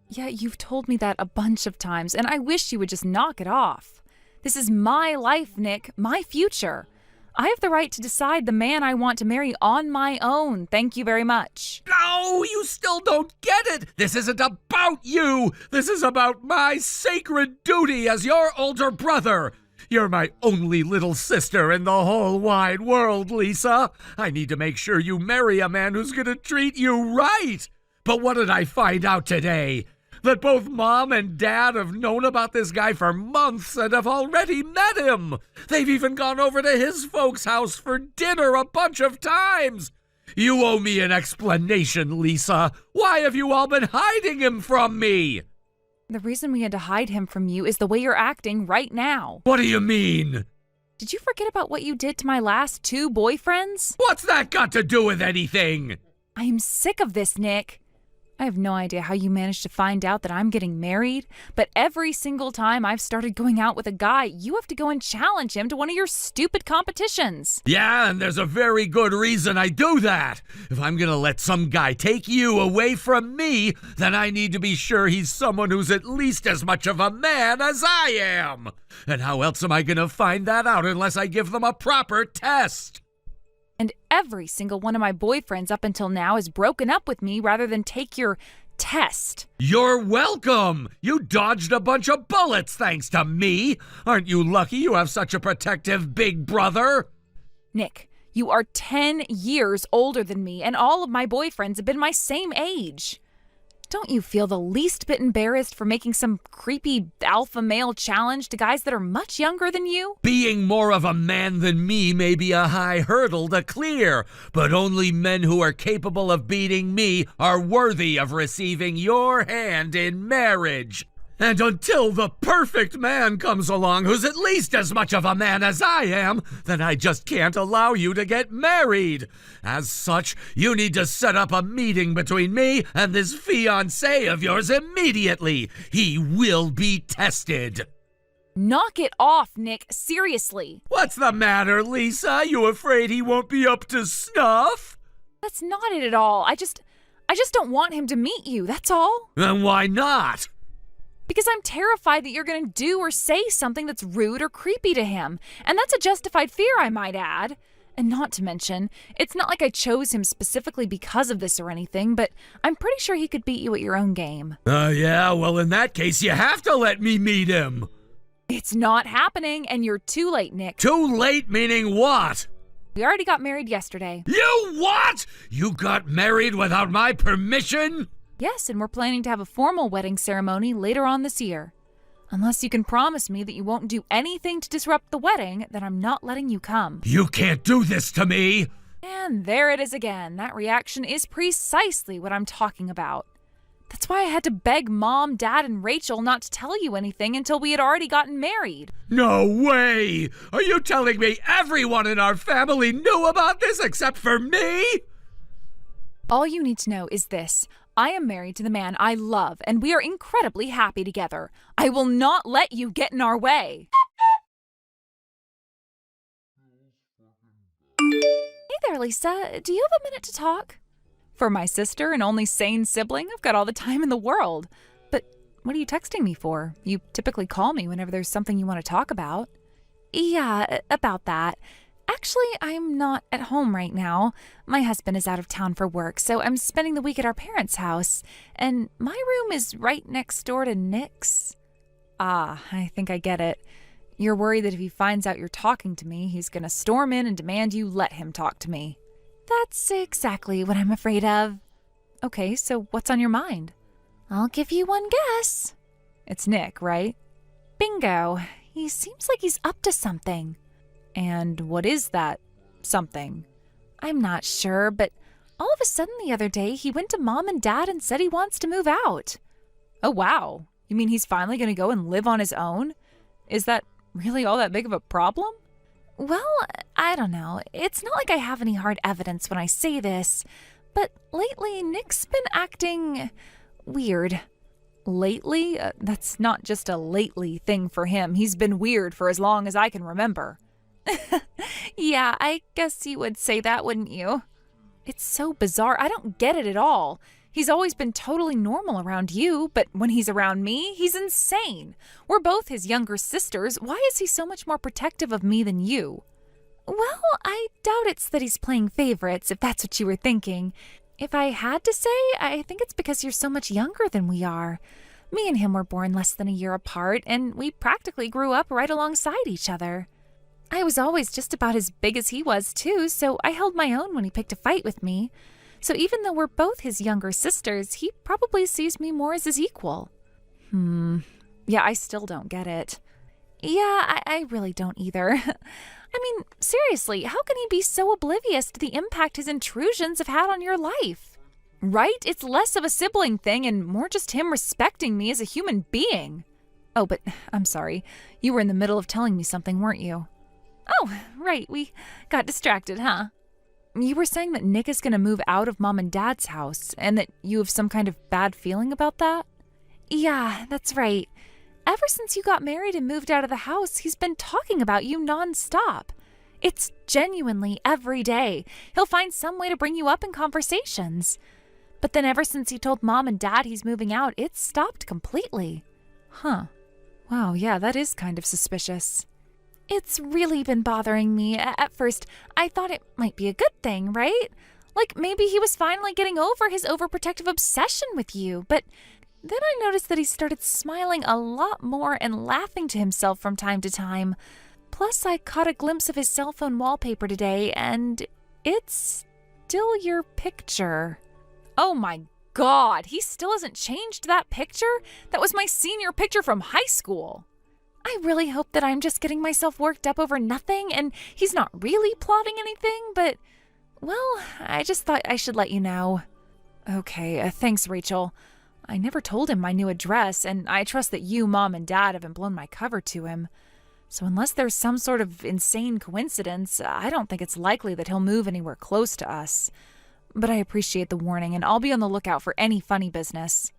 Yeah, you've told me that a bunch of times, and I wish you would just knock it off. This is my life, Nick, my future. I have the right to decide the man I want to marry on my own. Thank you very much. No, you still don't get it. This isn't about you. This is about my sacred duty as your older brother. You're my only little sister in the whole wide world, Lisa. I need to make sure you marry a man who's going to treat you right. But what did I find out today? That both Mom and Dad have known about this guy for months and have already met him. They've even gone over to his folks' house for dinner a bunch of times. You owe me an explanation, Lisa. Why have you all been hiding him from me? The reason we had to hide him from you is the way you're acting right now. What do you mean? Did you forget about what you did to my last 2 boyfriends? What's that got to do with anything? I am sick of this, Nick. I have no idea how you managed to find out that I'm getting married, but every single time I've started going out with a guy, you have to go and challenge him to one of your stupid competitions. Yeah, and there's a very good reason I do that. If I'm gonna let some guy take you away from me, then I need to be sure he's someone who's at least as much of a man as I am. And how else am I gonna find that out unless I give them a proper test? And every single one of my boyfriends up until now has broken up with me rather than take your test. You're welcome. You dodged a bunch of bullets thanks to me. Aren't you lucky you have such a protective big brother? Nick, you are 10 years older than me, and all of my boyfriends have been my same age. Don't you feel the least bit embarrassed for making some creepy alpha male challenge to guys that are much younger than you? Being more of a man than me may be a high hurdle to clear, but only men who are capable of beating me are worthy of receiving your hand in marriage. And until the perfect man comes along who's at least as much of a man as I am, then I just can't allow you to get married. As such, you need to set up a meeting between me and this fiancé of yours immediately. He will be tested. Knock it off, Nick. Seriously. What's the matter, Lisa? You afraid he won't be up to snuff? That's not it at all. I just don't want him to meet you, that's all. Then why not? Because I'm terrified that you're going to do or say something that's rude or creepy to him. And that's a justified fear, I might add. And not to mention, it's not like I chose him specifically because of this or anything, but I'm pretty sure he could beat you at your own game. Yeah, well, in that case, you have to let me meet him. It's not happening, and you're too late, Nick. Too late meaning what? We already got married yesterday. You what? You got married without my permission? Yes, and we're planning to have a formal wedding ceremony later on this year. Unless you can promise me that you won't do anything to disrupt the wedding, then I'm not letting you come. You can't do this to me! And there it is again. That reaction is precisely what I'm talking about. That's why I had to beg Mom, Dad, and Rachel not to tell you anything until we had already gotten married. No way! Are you telling me everyone in our family knew about this except for me? All you need to know is this. I am married to the man I love, and we are incredibly happy together. I will not let you get in our way. Hey there, Lisa. Do you have a minute to talk? For my sister and only sane sibling, I've got all the time in the world. But what are you texting me for? You typically call me whenever there's something you want to talk about. Yeah, about that. Actually, I'm not at home right now. My husband is out of town for work, so I'm spending the week at our parents' house. And my room is right next door to Nick's. Ah, I think I get it. You're worried that if he finds out you're talking to me, he's gonna storm in and demand you let him talk to me. That's exactly what I'm afraid of. Okay, so what's on your mind? I'll give you one guess. It's Nick, right? Bingo. He seems like he's up to something. And what is that something? I'm not sure, but all of a sudden the other day, he went to Mom and Dad and said he wants to move out. Oh, wow. You mean he's finally going to go and live on his own? Is that really all that big of a problem? Well, I don't know. It's not like I have any hard evidence when I say this, but lately Nick's been acting weird. Lately? That's not just a lately thing for him. He's been weird for as long as I can remember. Yeah, I guess you would say that, wouldn't you? It's so bizarre. I don't get it at all. He's always been totally normal around you, but when he's around me, he's insane. We're both his younger sisters. Why is he so much more protective of me than you? Well, I doubt it's that he's playing favorites, if that's what you were thinking. If I had to say, I think it's because you're so much younger than we are. Me and him were born less than a year apart, and we practically grew up right alongside each other. I was always just about as big as he was, too, so I held my own when he picked a fight with me. So even though we're both his younger sisters, he probably sees me more as his equal. Yeah, I still don't get it. Yeah, I really don't either. I mean, seriously, how can he be so oblivious to the impact his intrusions have had on your life? Right? It's less of a sibling thing and more just him respecting me as a human being. Oh, but I'm sorry. You were in the middle of telling me something, weren't you? Oh, right. We got distracted, huh? You were saying that Nick is going to move out of Mom and Dad's house and that you have some kind of bad feeling about that? Yeah, that's right. Ever since you got married and moved out of the house, he's been talking about you nonstop. It's genuinely every day. He'll find some way to bring you up in conversations. But then ever since he told Mom and Dad he's moving out, it's stopped completely. Huh. Wow, yeah, that is kind of suspicious. It's really been bothering me. At first, I thought it might be a good thing, right? Like maybe he was finally getting over his overprotective obsession with you, but then I noticed that he started smiling a lot more and laughing to himself from time to time. Plus, I caught a glimpse of his cell phone wallpaper today, and it's still your picture. Oh my God, he still hasn't changed that picture? That was my senior picture from high school. I really hope that I'm just getting myself worked up over nothing and he's not really plotting anything, but, well, I just thought I should let you know. Okay, thanks, Rachel. I never told him my new address, and I trust that you, Mom, and Dad haven't blown my cover to him. So unless there's some sort of insane coincidence, I don't think it's likely that he'll move anywhere close to us. But I appreciate the warning, and I'll be on the lookout for any funny business.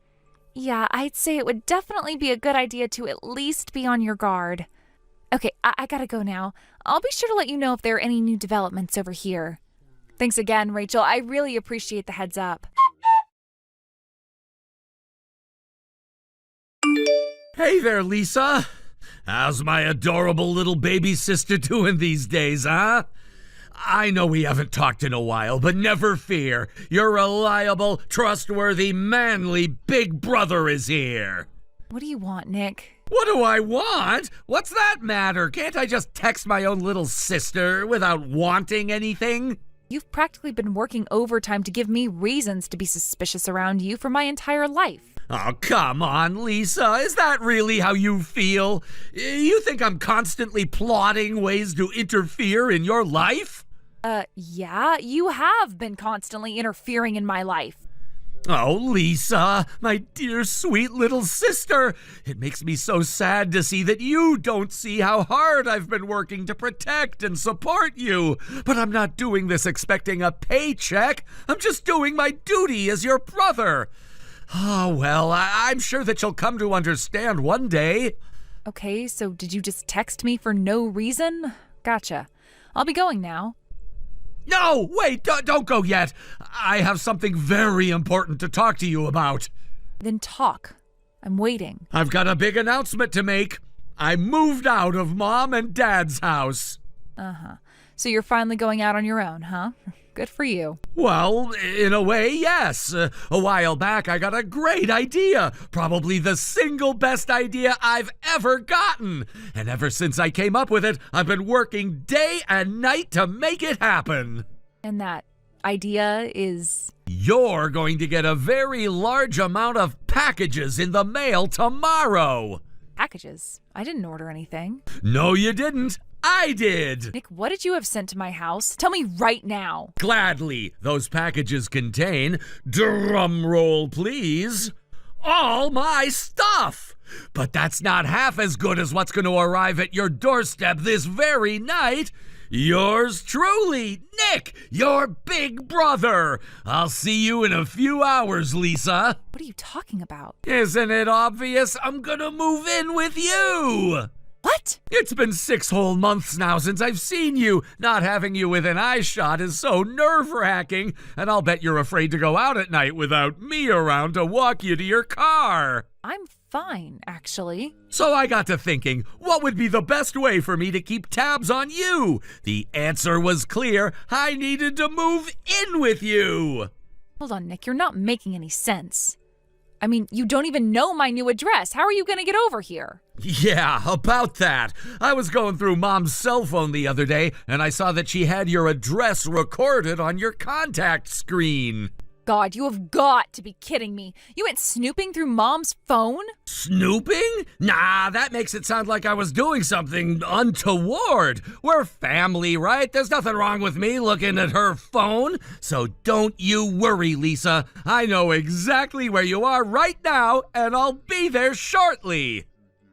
Yeah, I'd say it would definitely be a good idea to at least be on your guard. Okay, I gotta go now. I'll be sure to let you know if there are any new developments over here. Thanks again, Rachel. I really appreciate the heads up. Hey there, Lisa. How's my adorable little baby sister doing these days, huh? I know we haven't talked in a while, but never fear. Your reliable, trustworthy, manly big brother is here. What do you want, Nick? What do I want? What's that matter? Can't I just text my own little sister without wanting anything? You've practically been working overtime to give me reasons to be suspicious around you for my entire life. Oh, come on, Lisa. Is that really how you feel? You think I'm constantly plotting ways to interfere in your life? Yeah, you have been constantly interfering in my life. Oh, Lisa, my dear sweet little sister. It makes me so sad to see that you don't see how hard I've been working to protect and support you. But I'm not doing this expecting a paycheck. I'm just doing my duty as your brother. Oh, well, I'm sure that you'll come to understand one day. Okay, so did you just text me for no reason? Gotcha. I'll be going now. No, wait, don't go yet. I have something very important to talk to you about. Then talk. I'm waiting. I've got a big announcement to make. I moved out of Mom and Dad's house. Uh-huh. So you're finally going out on your own, huh? Good for you. Well, in a way, yes. A while back, I got a great idea. Probably the single best idea I've ever gotten. And ever since I came up with it, I've been working day and night to make it happen. And that idea is? You're going to get a very large amount of packages in the mail tomorrow. Packages? I didn't order anything. No, you didn't. I did! Nick, what did you have sent to my house? Tell me right now. Gladly. Those packages contain, drum roll please, all my stuff. But that's not half as good as what's going to arrive at your doorstep this very night. Yours truly, Nick, your big brother. I'll see you in a few hours, Lisa. What are you talking about? Isn't it obvious? I'm gonna move in with you. What? It's been 6 whole months now since I've seen you. Not having you within eyeshot is so nerve-wracking, and I'll bet you're afraid to go out at night without me around to walk you to your car. I'm fine, actually. So I got to thinking, what would be the best way for me to keep tabs on you? The answer was clear. I needed to move in with you. Hold on, Nick, you're not making any sense. I mean, you don't even know my new address. How are you going to get over here? Yeah, about that. I was going through Mom's cell phone the other day, and I saw that she had your address recorded on your contact screen. God, you have got to be kidding me. You went snooping through Mom's phone? Snooping? Nah, that makes it sound like I was doing something untoward. We're family, right? There's nothing wrong with me looking at her phone. So don't you worry, Lisa. I know exactly where you are right now, and I'll be there shortly.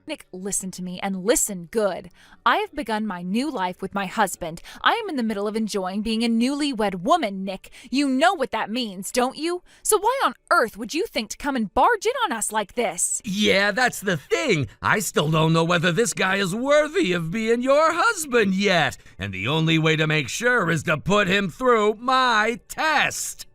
Nick, listen to me, and listen good. I have begun my new life with my husband. I am in the middle of enjoying being a newlywed woman, Nick. You know what that means, don't you? So why on earth would you think to come and barge in on us like this? Yeah, that's the thing. I still don't know whether this guy is worthy of being your husband yet. And the only way to make sure is to put him through my test.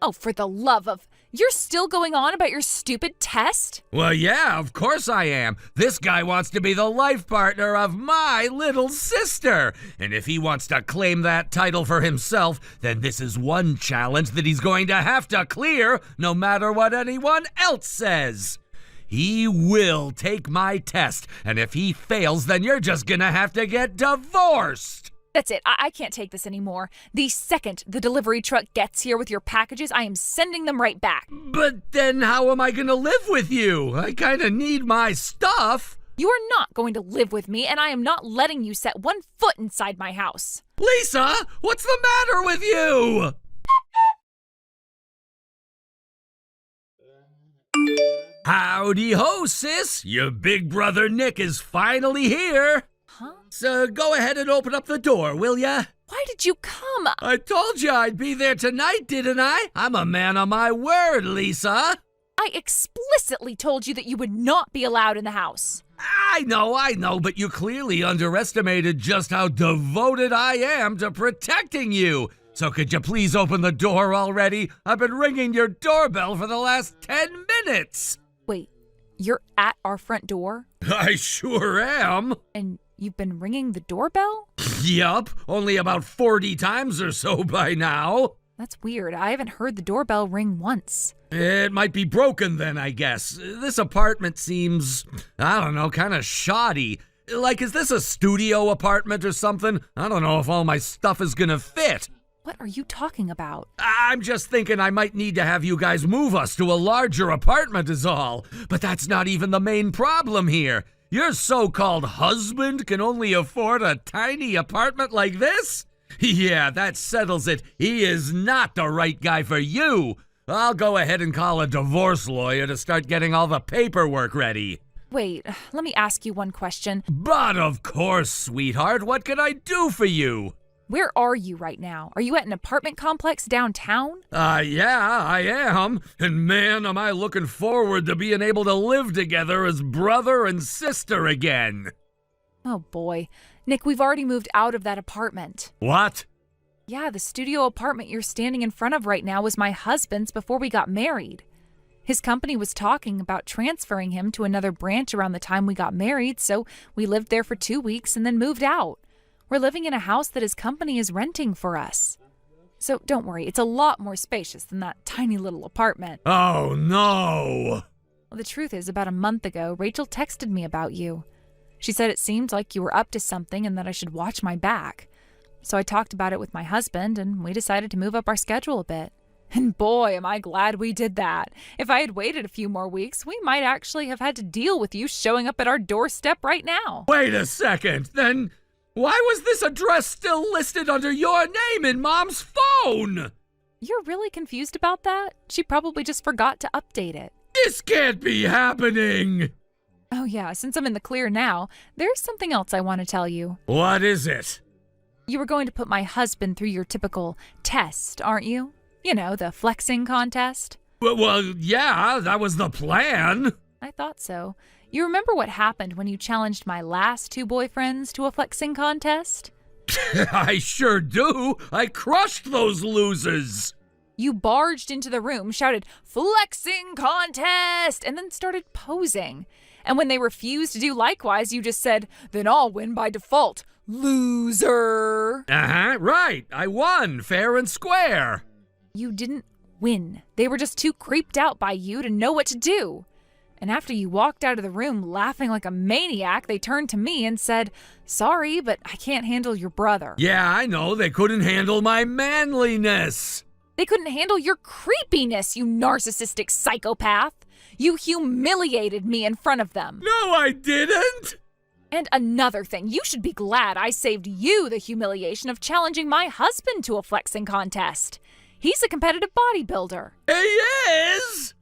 Oh, for the love of... You're still going on about your stupid test? Well, yeah, of course I am. This guy wants to be the life partner of my little sister. And if he wants to claim that title for himself, then this is one challenge that he's going to have to clear, no matter what anyone else says. He will take my test, and if he fails, then you're just gonna have to get divorced. That's it. I can't take this anymore. The second the delivery truck gets here with your packages, I am sending them right back. But then how am I gonna live with you? I kinda need my stuff. You are not going to live with me, and I am not letting you set one foot inside my house. Lisa, what's the matter with you? Howdy ho, sis. Your big brother Nick is finally here. Huh? So go ahead and open up the door, will ya? Why did you come? I told you I'd be there tonight, didn't I? I'm a man of my word, Lisa. I explicitly told you that you would not be allowed in the house. I know, but you clearly underestimated just how devoted I am to protecting you. So could you please open the door already? I've been ringing your doorbell for the last 10 minutes. Wait, you're at our front door? I sure am. And you've been ringing the doorbell? Yup, only about 40 times or so by now. That's weird. I haven't heard the doorbell ring once. It might be broken then, I guess. This apartment seems, I don't know, kind of shoddy. Like, is this a studio apartment or something? I don't know if all my stuff is gonna fit. What are you talking about? I'm just thinking I might need to have you guys move us to a larger apartment is all. But that's not even the main problem here. Your so-called husband can only afford a tiny apartment like this? Yeah, that settles it. He is not the right guy for you. I'll go ahead and call a divorce lawyer to start getting all the paperwork ready. Wait, let me ask you one question. But of course, sweetheart, what can I do for you? Where are you right now? Are you at an apartment complex downtown? Yeah, I am. And man, am I looking forward to being able to live together as brother and sister again. Oh boy. Nick, we've already moved out of that apartment. What? Yeah, the studio apartment you're standing in front of right now was my husband's before we got married. His company was talking about transferring him to another branch around the time we got married, so we lived there for 2 weeks and then moved out. We're living in a house that his company is renting for us. So don't worry, it's a lot more spacious than that tiny little apartment. Oh, no. Well, the truth is, about a month ago, Rachel texted me about you. She said it seemed like you were up to something and that I should watch my back. So I talked about it with my husband, and we decided to move up our schedule a bit. And boy, am I glad we did that. If I had waited a few more weeks, we might actually have had to deal with you showing up at our doorstep right now. Wait a second, then why was this address still listed under your name in Mom's phone? You're really confused about that? She probably just forgot to update it. This can't be happening. Oh yeah, since I'm in the clear now, there's something else I want to tell you. What is it? You were going to put my husband through your typical test, aren't you? You know, the flexing contest. Well, yeah, that was the plan. I thought so. You remember what happened when you challenged my last 2 boyfriends to a flexing contest? I sure do. I crushed those losers. You barged into the room, shouted, "Flexing contest!" and then started posing. And when they refused to do likewise, you just said, "Then I'll win by default. Loser!" Right. I won, fair and square. You didn't win. They were just too creeped out by you to know what to do. And after you walked out of the room laughing like a maniac, they turned to me and said, "Sorry, but I can't handle your brother." Yeah, I know. They couldn't handle my manliness. They couldn't handle your creepiness, you narcissistic psychopath. You humiliated me in front of them. No, I didn't. And another thing, you should be glad I saved you the humiliation of challenging my husband to a flexing contest. He's a competitive bodybuilder. He is?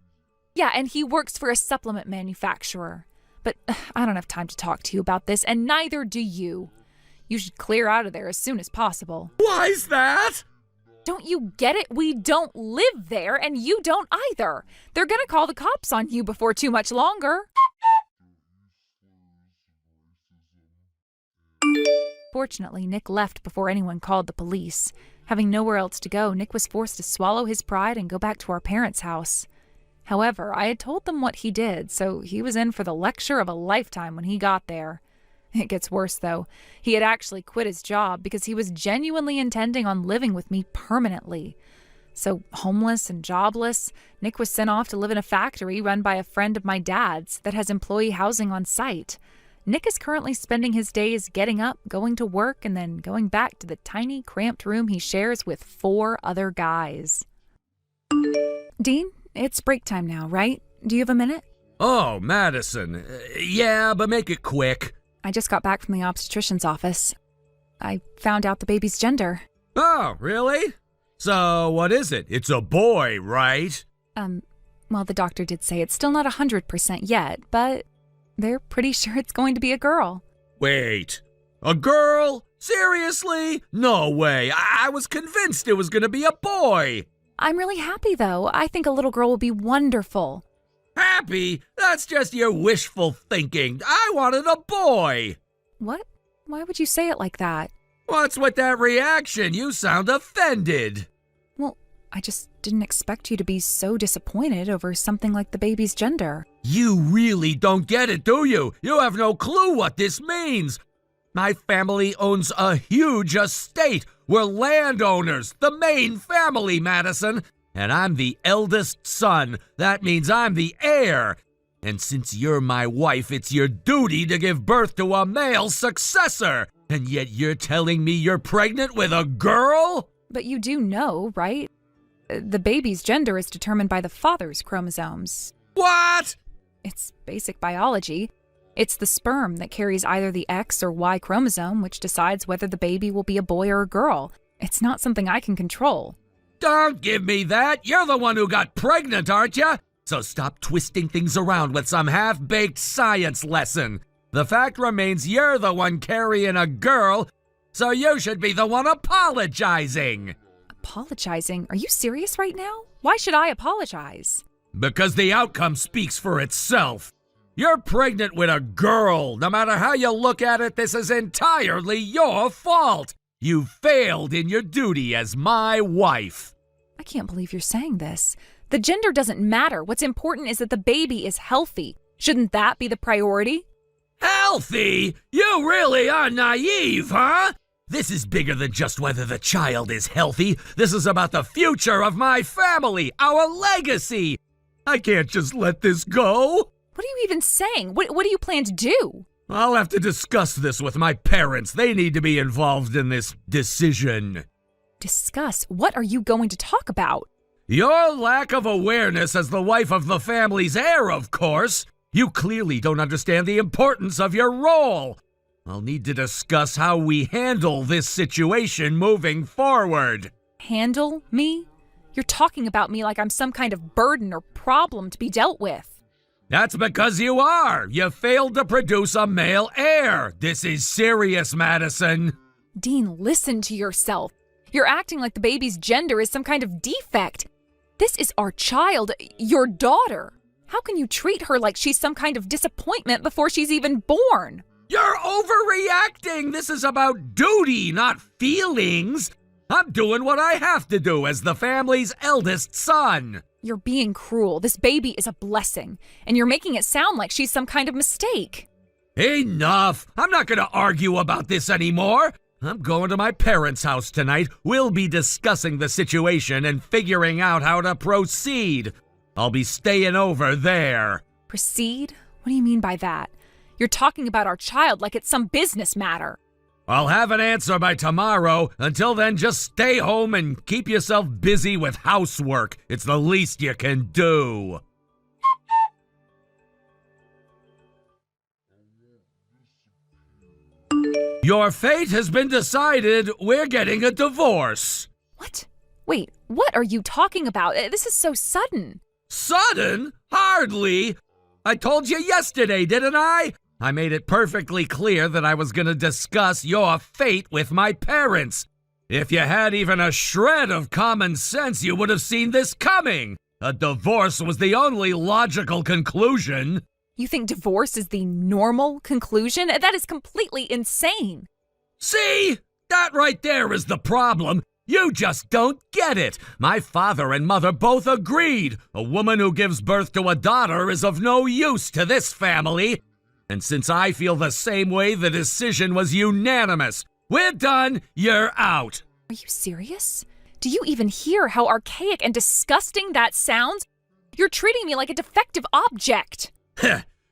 Yeah, and he works for a supplement manufacturer. But I don't have time to talk to you about this, and neither do you. You should clear out of there as soon as possible. Why's that? Don't you get it? We don't live there, and you don't either. They're gonna call the cops on you before too much longer. Fortunately, Nick left before anyone called the police. Having nowhere else to go, Nick was forced to swallow his pride and go back to our parents' house. However, I had told them what he did, so he was in for the lecture of a lifetime when he got there. It gets worse, though. He had actually quit his job because he was genuinely intending on living with me permanently. So, homeless and jobless, Nick was sent off to live in a factory run by a friend of my dad's that has employee housing on site. Nick is currently spending his days getting up, going to work, and then going back to the tiny, cramped room he shares with 4 other guys. Dean, it's break time now, right? Do you have a minute? Oh, Madison. Yeah, but make it quick. I just got back from the obstetrician's office. I found out the baby's gender. Oh, really? So, what is it? It's a boy, right? Well, the doctor did say it's still not 100% yet, but they're pretty sure it's going to be a girl. Wait. A girl? Seriously? No way. I was convinced it was going to be a boy. I'm really happy, though. I think a little girl will be wonderful. Happy? That's just your wishful thinking. I wanted a boy. What? Why would you say it like that? What's with that reaction? You sound offended. Well, I just didn't expect you to be so disappointed over something like the baby's gender. You really don't get it, do you? You have no clue what this means. My family owns a huge estate. We're landowners, the main family, Madison. And I'm the eldest son. That means I'm the heir. And since you're my wife, it's your duty to give birth to a male successor. And yet you're telling me you're pregnant with a girl? But you do know, right? The baby's gender is determined by the father's chromosomes. What? It's basic biology. It's the sperm that carries either the X or Y chromosome, which decides whether the baby will be a boy or a girl. It's not something I can control. Don't give me that. You're the one who got pregnant, aren't you? So stop twisting things around with some half-baked science lesson. The fact remains you're the one carrying a girl, so you should be the one apologizing. Apologizing? Are you serious right now? Why should I apologize? Because the outcome speaks for itself. You're pregnant with a girl. No matter how you look at it, this is entirely your fault. You failed in your duty as my wife. I can't believe you're saying this. The gender doesn't matter. What's important is that the baby is healthy. Shouldn't that be the priority? Healthy? You really are naive, huh? This is bigger than just whether the child is healthy. This is about the future of my family, our legacy. I can't just let this go. What are you even saying? What do you plan to do? I'll have to discuss this with my parents. They need to be involved in this decision. Discuss? What are you going to talk about? Your lack of awareness as the wife of the family's heir, of course. You clearly don't understand the importance of your role. I'll need to discuss how we handle this situation moving forward. Handle me? You're talking about me like I'm some kind of burden or problem to be dealt with. That's because you are. You failed to produce a male heir. This is serious, Madison. Dean, listen to yourself. You're acting like the baby's gender is some kind of defect. This is our child, your daughter. How can you treat her like she's some kind of disappointment before she's even born? You're overreacting! This is about duty, not feelings! I'm doing what I have to do as the family's eldest son! You're being cruel. This baby is a blessing, and you're making it sound like she's some kind of mistake. Enough! I'm not gonna argue about this anymore! I'm going to my parents' house tonight. We'll be discussing the situation and figuring out how to proceed. I'll be staying over there. Proceed? What do you mean by that? You're talking about our child like it's some business matter. I'll have an answer by tomorrow. Until then, just stay home and keep yourself busy with housework. It's the least you can do. Your fate has been decided. We're getting a divorce. What? Wait, what are you talking about? This is so sudden. Sudden? Hardly. I told you yesterday, didn't I? I made it perfectly clear that I was going to discuss your fate with my parents. If you had even a shred of common sense, you would have seen this coming. A divorce was the only logical conclusion. You think divorce is the normal conclusion? That is completely insane. See? That right there is the problem. You just don't get it. My father and mother both agreed. A woman who gives birth to a daughter is of no use to this family. And since I feel the same way, the decision was unanimous. We're done. You're out. Are you serious? Do you even hear how archaic and disgusting that sounds? You're treating me like a defective object.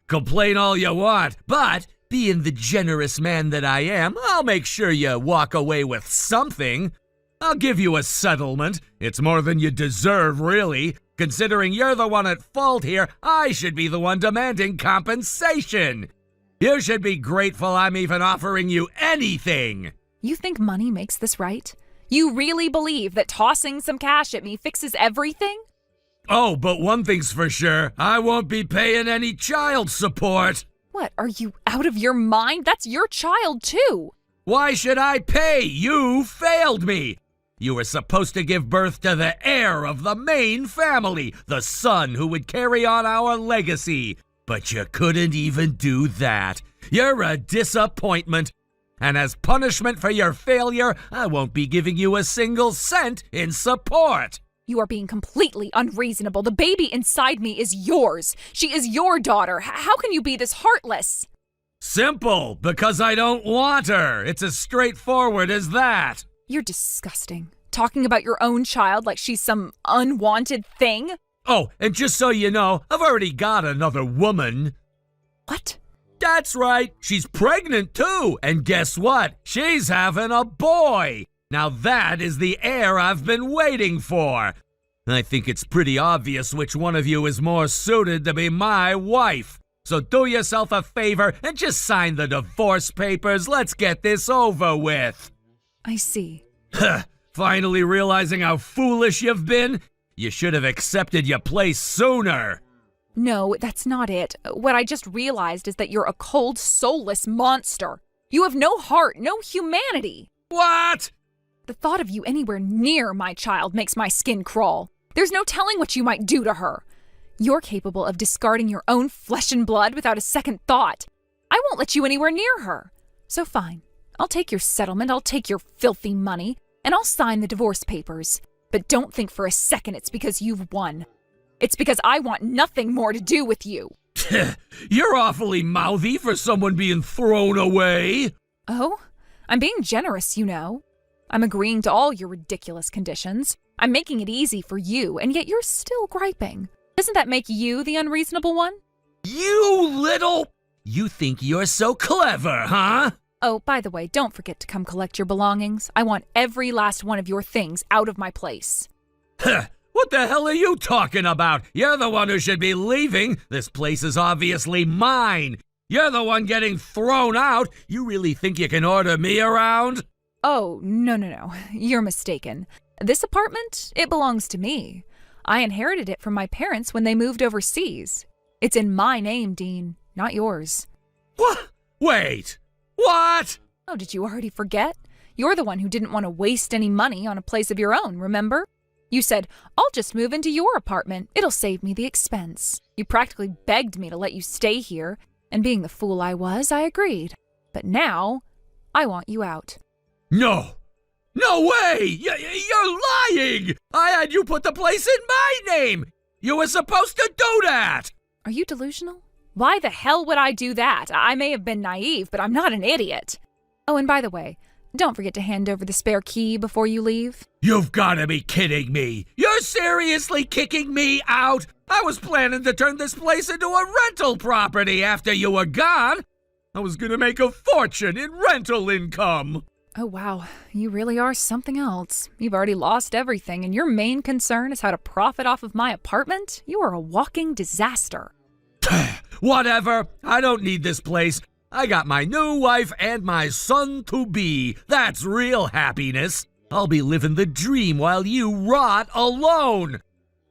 Complain all you want, but being the generous man that I am, I'll make sure you walk away with something. I'll give you a settlement. It's more than you deserve, really. Considering you're the one at fault here, I should be the one demanding compensation. You should be grateful I'm even offering you anything. You think money makes this right? You really believe that tossing some cash at me fixes everything? Oh, but one thing's for sure. I won't be paying any child support. What, are you out of your mind? That's your child, too. Why should I pay? You failed me. You were supposed to give birth to the heir of the main family, the son who would carry on our legacy. But you couldn't even do that. You're a disappointment. And as punishment for your failure, I won't be giving you a single cent in support. You are being completely unreasonable. The baby inside me is yours. She is your daughter. How can you be this heartless? Simple, because I don't want her. It's as straightforward as that. You're disgusting. Talking about your own child like she's some unwanted thing? Oh, and just so you know, I've already got another woman. What? That's right. She's pregnant too. And guess what? She's having a boy. Now that is the heir I've been waiting for. I think it's pretty obvious which one of you is more suited to be my wife. So do yourself a favor and just sign the divorce papers. Let's get this over with. I see. Finally realizing how foolish you've been? You should have accepted your place sooner. No, that's not it. What I just realized is that you're a cold, soulless monster. You have no heart, no humanity. What? The thought of you anywhere near my child makes my skin crawl. There's no telling what you might do to her. You're capable of discarding your own flesh and blood without a second thought. I won't let you anywhere near her. So fine. I'll take your settlement, I'll take your filthy money, and I'll sign the divorce papers. But don't think for a second it's because you've won. It's because I want nothing more to do with you. You're awfully mouthy for someone being thrown away. Oh? I'm being generous, you know. I'm agreeing to all your ridiculous conditions. I'm making it easy for you, and yet you're still griping. Doesn't that make you the unreasonable one? You little... You think you're so clever, huh? Oh, by the way, don't forget to come collect your belongings. I want every last one of your things out of my place. What the hell are you talking about? You're the one who should be leaving. This place is obviously mine. You're the one getting thrown out. You really think you can order me around? Oh, no. You're mistaken. This apartment, it belongs to me. I inherited it from my parents when they moved overseas. It's in my name, Dean, not yours. What? Wait. What? Oh, did you already forget? You're the one who didn't want to waste any money on a place of your own, remember? You said, I'll just move into your apartment. It'll save me the expense. You practically begged me to let you stay here, and being the fool I was, I agreed. But now, I want you out. No! No way! You're lying! I had you put the place in my name! You were supposed to do that! Are you delusional? Why the hell would I do that? I may have been naive, but I'm not an idiot. Oh, and by the way, don't forget to hand over the spare key before you leave. You've gotta be kidding me! You're seriously kicking me out? I was planning to turn this place into a rental property after you were gone! I was gonna make a fortune in rental income! Oh wow, you really are something else. You've already lost everything, and your main concern is how to profit off of my apartment? You are a walking disaster. Whatever, I don't need this place. I got my new wife and my son-to-be. That's real happiness. I'll be living the dream while you rot alone.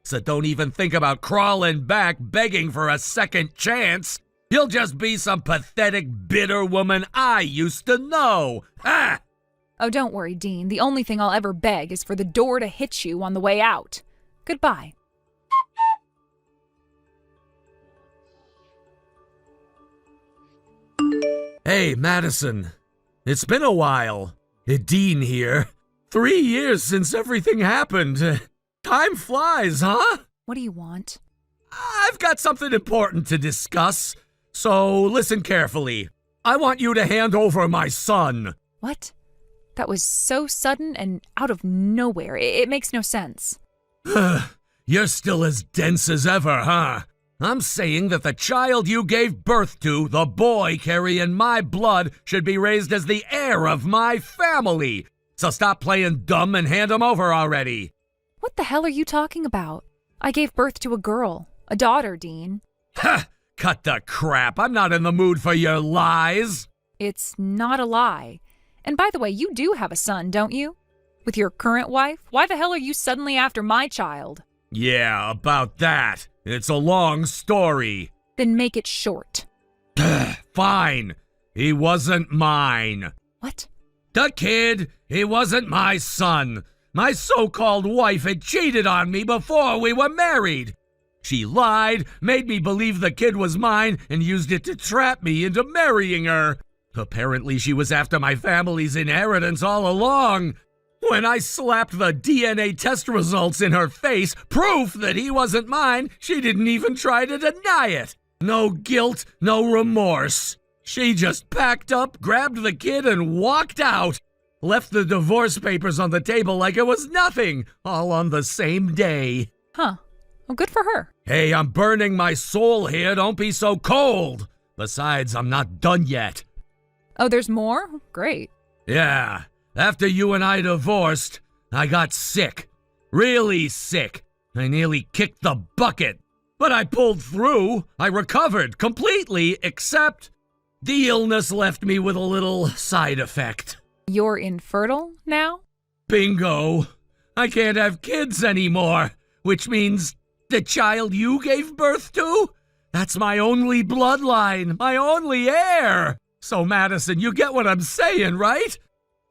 So don't even think about crawling back begging for a second chance. You'll just be some pathetic, bitter woman I used to know. Ha! Oh, don't worry, Dean. The only thing I'll ever beg is for the door to hit you on the way out. Goodbye. Hey, Madison. It's been a while. Dean here. 3 years since everything happened. Time flies, huh? What do you want? I've got something important to discuss, so listen carefully. I want you to hand over my son. What? That was so sudden and out of nowhere. It makes no sense. You're still as dense as ever, huh? I'm saying that the child you gave birth to, the boy carrying my blood, should be raised as the heir of my family. So stop playing dumb and hand him over already. What the hell are you talking about? I gave birth to a girl, a daughter, Dean. Ha! Cut the crap. I'm not in the mood for your lies. It's not a lie. And by the way, you do have a son, don't you? With your current wife? Why the hell are you suddenly after my child? Yeah, about that. It's a long story. Then make it short. Fine. He wasn't mine. What? The kid, he wasn't my son. My so-called wife had cheated on me before we were married. She lied, made me believe the kid was mine, and used it to trap me into marrying her. Apparently she was after my family's inheritance all along. When I slapped the DNA test results in her face, proof that he wasn't mine, she didn't even try to deny it. No guilt, no remorse. She just packed up, grabbed the kid, and walked out. Left the divorce papers on the table like it was nothing, all on the same day. Huh. Well, good for her. Hey, I'm burning my soul here. Don't be so cold. Besides, I'm not done yet. Oh, there's more? Great. Yeah. After you and I divorced, I got sick. Really sick. I nearly kicked the bucket. But I pulled through. I recovered completely, except the illness left me with a little side effect. You're infertile now? Bingo. I can't have kids anymore, which means the child you gave birth to? That's my only bloodline, my only heir. So, Madison, you get what I'm saying, right?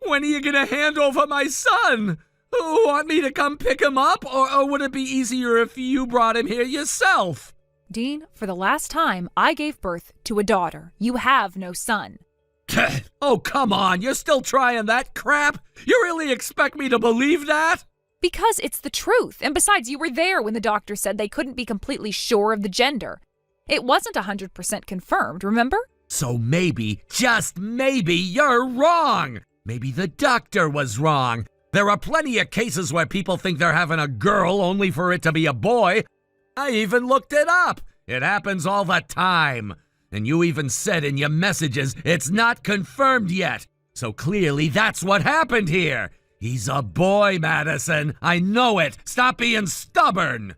When are you gonna hand over my son? Want me to come pick him up, or would it be easier if you brought him here yourself? Dean, for the last time, I gave birth to a daughter. You have no son. Oh, come on, you're still trying that crap? You really expect me to believe that? Because it's the truth. And besides, you were there when the doctor said they couldn't be completely sure of the gender. It wasn't 100% confirmed, remember? So maybe, just maybe, you're wrong. Maybe the doctor was wrong. There are plenty of cases where people think they're having a girl only for it to be a boy. I even looked it up. It happens all the time. And you even said in your messages it's not confirmed yet. So clearly that's what happened here. He's a boy, Madison. I know it. Stop being stubborn.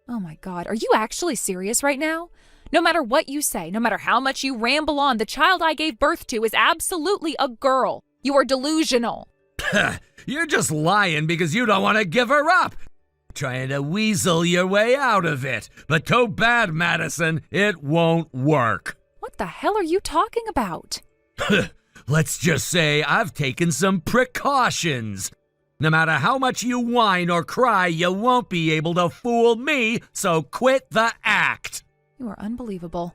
Oh my God, are you actually serious right now? No matter what you say, no matter how much you ramble on, the child I gave birth to is absolutely a girl. You are delusional. You're just lying because you don't want to give her up. Trying to weasel your way out of it. But too bad, Madison. It won't work. What the hell are you talking about? let's just say I've taken some precautions. No matter how much you whine or cry, you won't be able to fool me, so quit the act. You are unbelievable.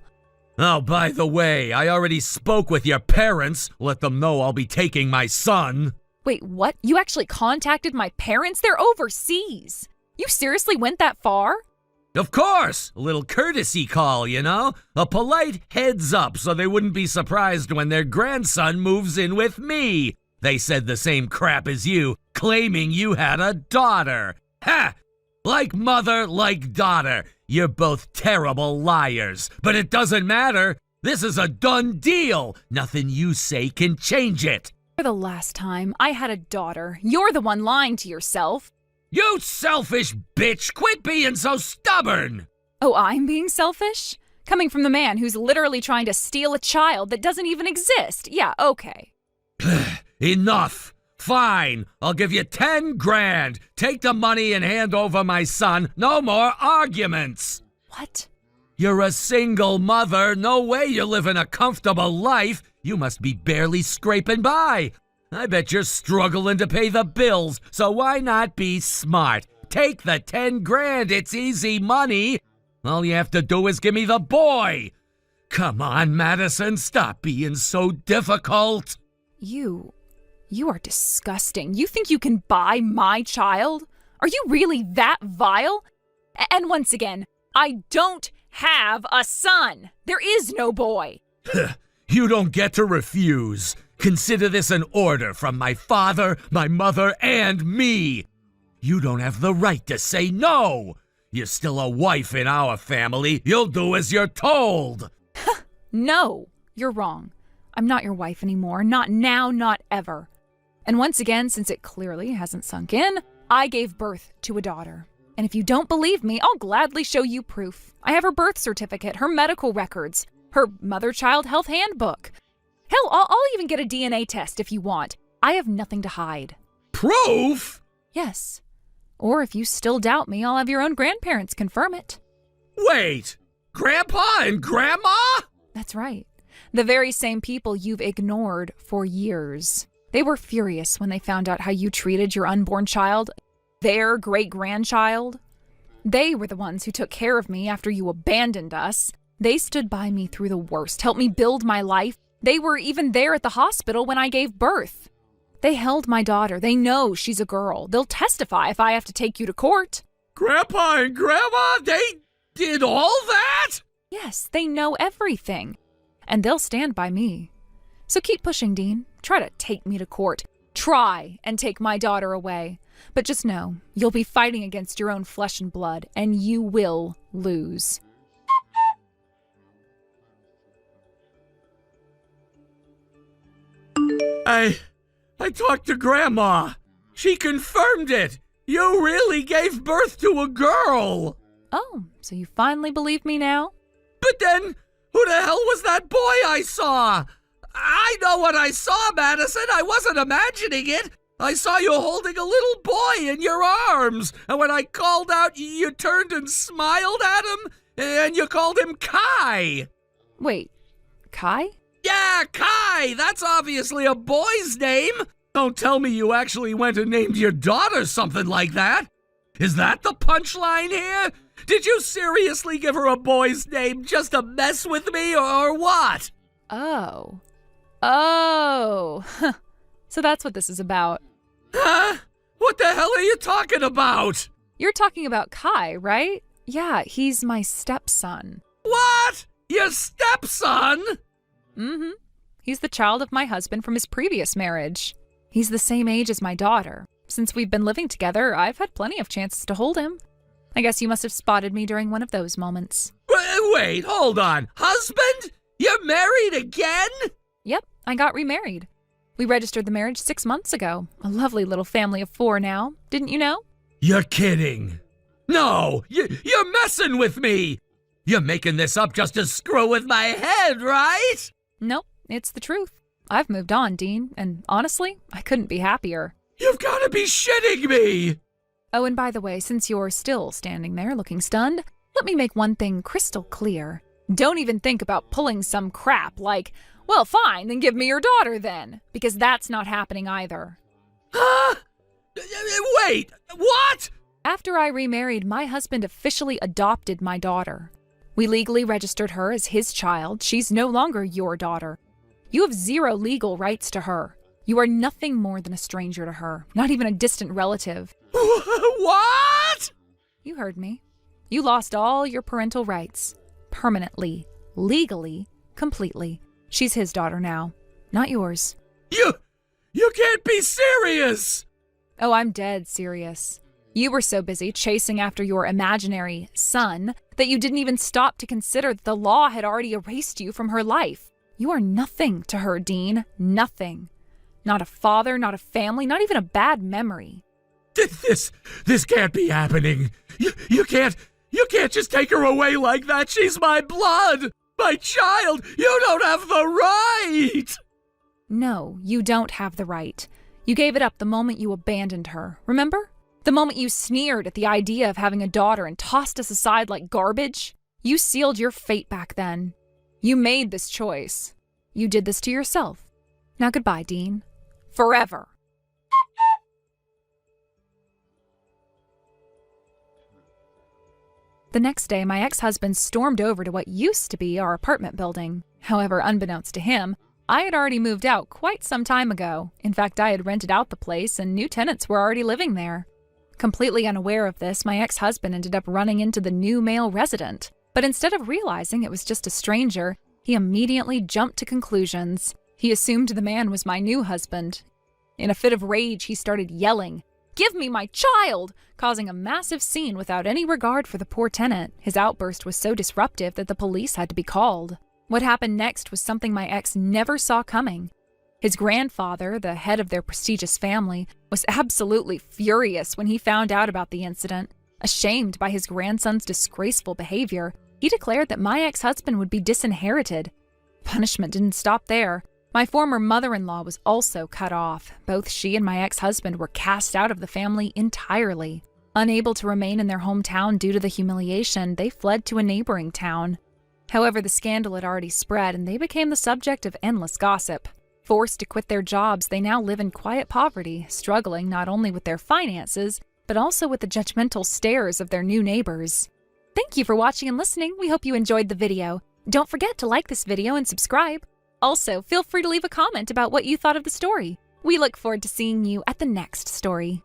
Oh, by the way, I already spoke with your parents. Let them know I'll be taking my son. Wait, what? You actually contacted my parents? They're overseas. You seriously went that far? Of course! A little courtesy call, you know? A polite heads up so they wouldn't be surprised when their grandson moves in with me. They said the same crap as you, claiming you had a daughter. Ha! Like mother, like daughter. You're both terrible liars. But it doesn't matter. This is a done deal. Nothing you say can change it. For the last time, I had a daughter. You're the one lying to yourself. You selfish bitch! Quit being so stubborn! Oh, I'm being selfish? Coming from the man who's literally trying to steal a child that doesn't even exist. Yeah, okay. Enough! Fine, I'll give you 10 grand. Take the money and hand over my son. No more arguments. What? You're a single mother. No way you're living a comfortable life. You must be barely scraping by. I bet you're struggling to pay the bills, so why not be smart? Take the 10 grand, it's easy money. All you have to do is give me the boy. Come on, Madison, stop being so difficult. You are disgusting. You think you can buy my child? Are you really that vile? And once again, I don't have a son. There is no boy. You don't get to refuse. Consider this an order from my father, my mother, and me. You don't have the right to say no. You're still a wife in our family. You'll do as you're told. No, you're wrong. I'm not your wife anymore. Not now, not ever. And once again, since it clearly hasn't sunk in, I gave birth to a daughter. And if you don't believe me, I'll gladly show you proof. I have her birth certificate, her medical records, her mother-child health handbook. Hell, I'll even get a DNA test if you want. I have nothing to hide. Proof? Yes. Or if you still doubt me, I'll have your own grandparents confirm it. Wait, Grandpa and Grandma? That's right. The very same people you've ignored for years. They were furious when they found out how you treated your unborn child, their great-grandchild. They were the ones who took care of me after you abandoned us. They stood by me through the worst, helped me build my life. They were even there at the hospital when I gave birth. They held my daughter. They know she's a girl. They'll testify if I have to take you to court. Grandpa and Grandma, they did all that? Yes, they know everything. And they'll stand by me. So keep pushing, Dean. Try to take me to court. Try and take my daughter away. But just know, you'll be fighting against your own flesh and blood, and you will lose. I talked to Grandma. She confirmed it. You really gave birth to a girl. Oh, so you finally believe me now? But then, who the hell was that boy I saw? I know what I saw, Madison. I wasn't imagining it. I saw you holding a little boy in your arms. And when I called out, you turned and smiled at him, and you called him Kai. Wait, Kai? Yeah, Kai! That's obviously a boy's name! Don't tell me you actually went and named your daughter something like that! Is that the punchline here? Did you seriously give her a boy's name just to mess with me, or what? Oh. So that's what this is about. Huh? What the hell are you talking about? You're talking about Kai, right? Yeah, he's my stepson. What? Your stepson? Mm-hmm. He's the child of my husband from his previous marriage. He's the same age as my daughter. Since we've been living together, I've had plenty of chances to hold him. I guess you must have spotted me during one of those moments. Wait, hold on. Husband? You're married again? Yep, I got remarried. We registered the marriage 6 months ago. A lovely little family of 4 now. Didn't you know? You're kidding. No, you're messing with me. You're making this up just to screw with my head, right? Nope, it's the truth. I've moved on, Dean, and honestly, I couldn't be happier. You've got to be shitting me! Oh, and by the way, since you're still standing there looking stunned, let me make one thing crystal clear. Don't even think about pulling some crap like, Well, fine, then give me your daughter then, because that's not happening either. Huh? Wait, what? After I remarried, my husband officially adopted my daughter. We legally registered her as his child. She's no longer your daughter. You have zero legal rights to her. You are nothing more than a stranger to her, not even a distant relative. What? You heard me. You lost all your parental rights. Permanently. Legally. Completely. She's his daughter now, not yours. You can't be serious! Oh, I'm dead serious. You were so busy chasing after your imaginary son that you didn't even stop to consider that the law had already erased you from her life. You are nothing to her, Dean. Nothing. Not a father, not a family, not even a bad memory. This can't be happening. You can't just take her away like that. She's my blood, my child. You don't have the right. No, you don't have the right. You gave it up the moment you abandoned her, remember? The moment you sneered at the idea of having a daughter and tossed us aside like garbage. You sealed your fate back then. You made this choice. You did this to yourself. Now goodbye, Dean. Forever. The next day, my ex-husband stormed over to what used to be our apartment building. However, unbeknownst to him, I had already moved out quite some time ago. In fact, I had rented out the place and new tenants were already living there. Completely unaware of this, my ex-husband ended up running into the new male resident. But instead of realizing it was just a stranger, he immediately jumped to conclusions. He assumed the man was my new husband. In a fit of rage, he started yelling, "Give me my child!" causing a massive scene without any regard for the poor tenant. His outburst was so disruptive that the police had to be called. What happened next was something my ex never saw coming. His grandfather, the head of their prestigious family, was absolutely furious when he found out about the incident. Ashamed by his grandson's disgraceful behavior, he declared that my ex-husband would be disinherited. Punishment didn't stop there. My former mother-in-law was also cut off. Both she and my ex-husband were cast out of the family entirely. Unable to remain in their hometown due to the humiliation, they fled to a neighboring town. However, the scandal had already spread and they became the subject of endless gossip. Forced to quit their jobs, they now live in quiet poverty, struggling not only with their finances, but also with the judgmental stares of their new neighbors. Thank you for watching and listening. We hope you enjoyed the video. Don't forget to like this video and subscribe. Also, feel free to leave a comment about what you thought of the story. We look forward to seeing you at the next story.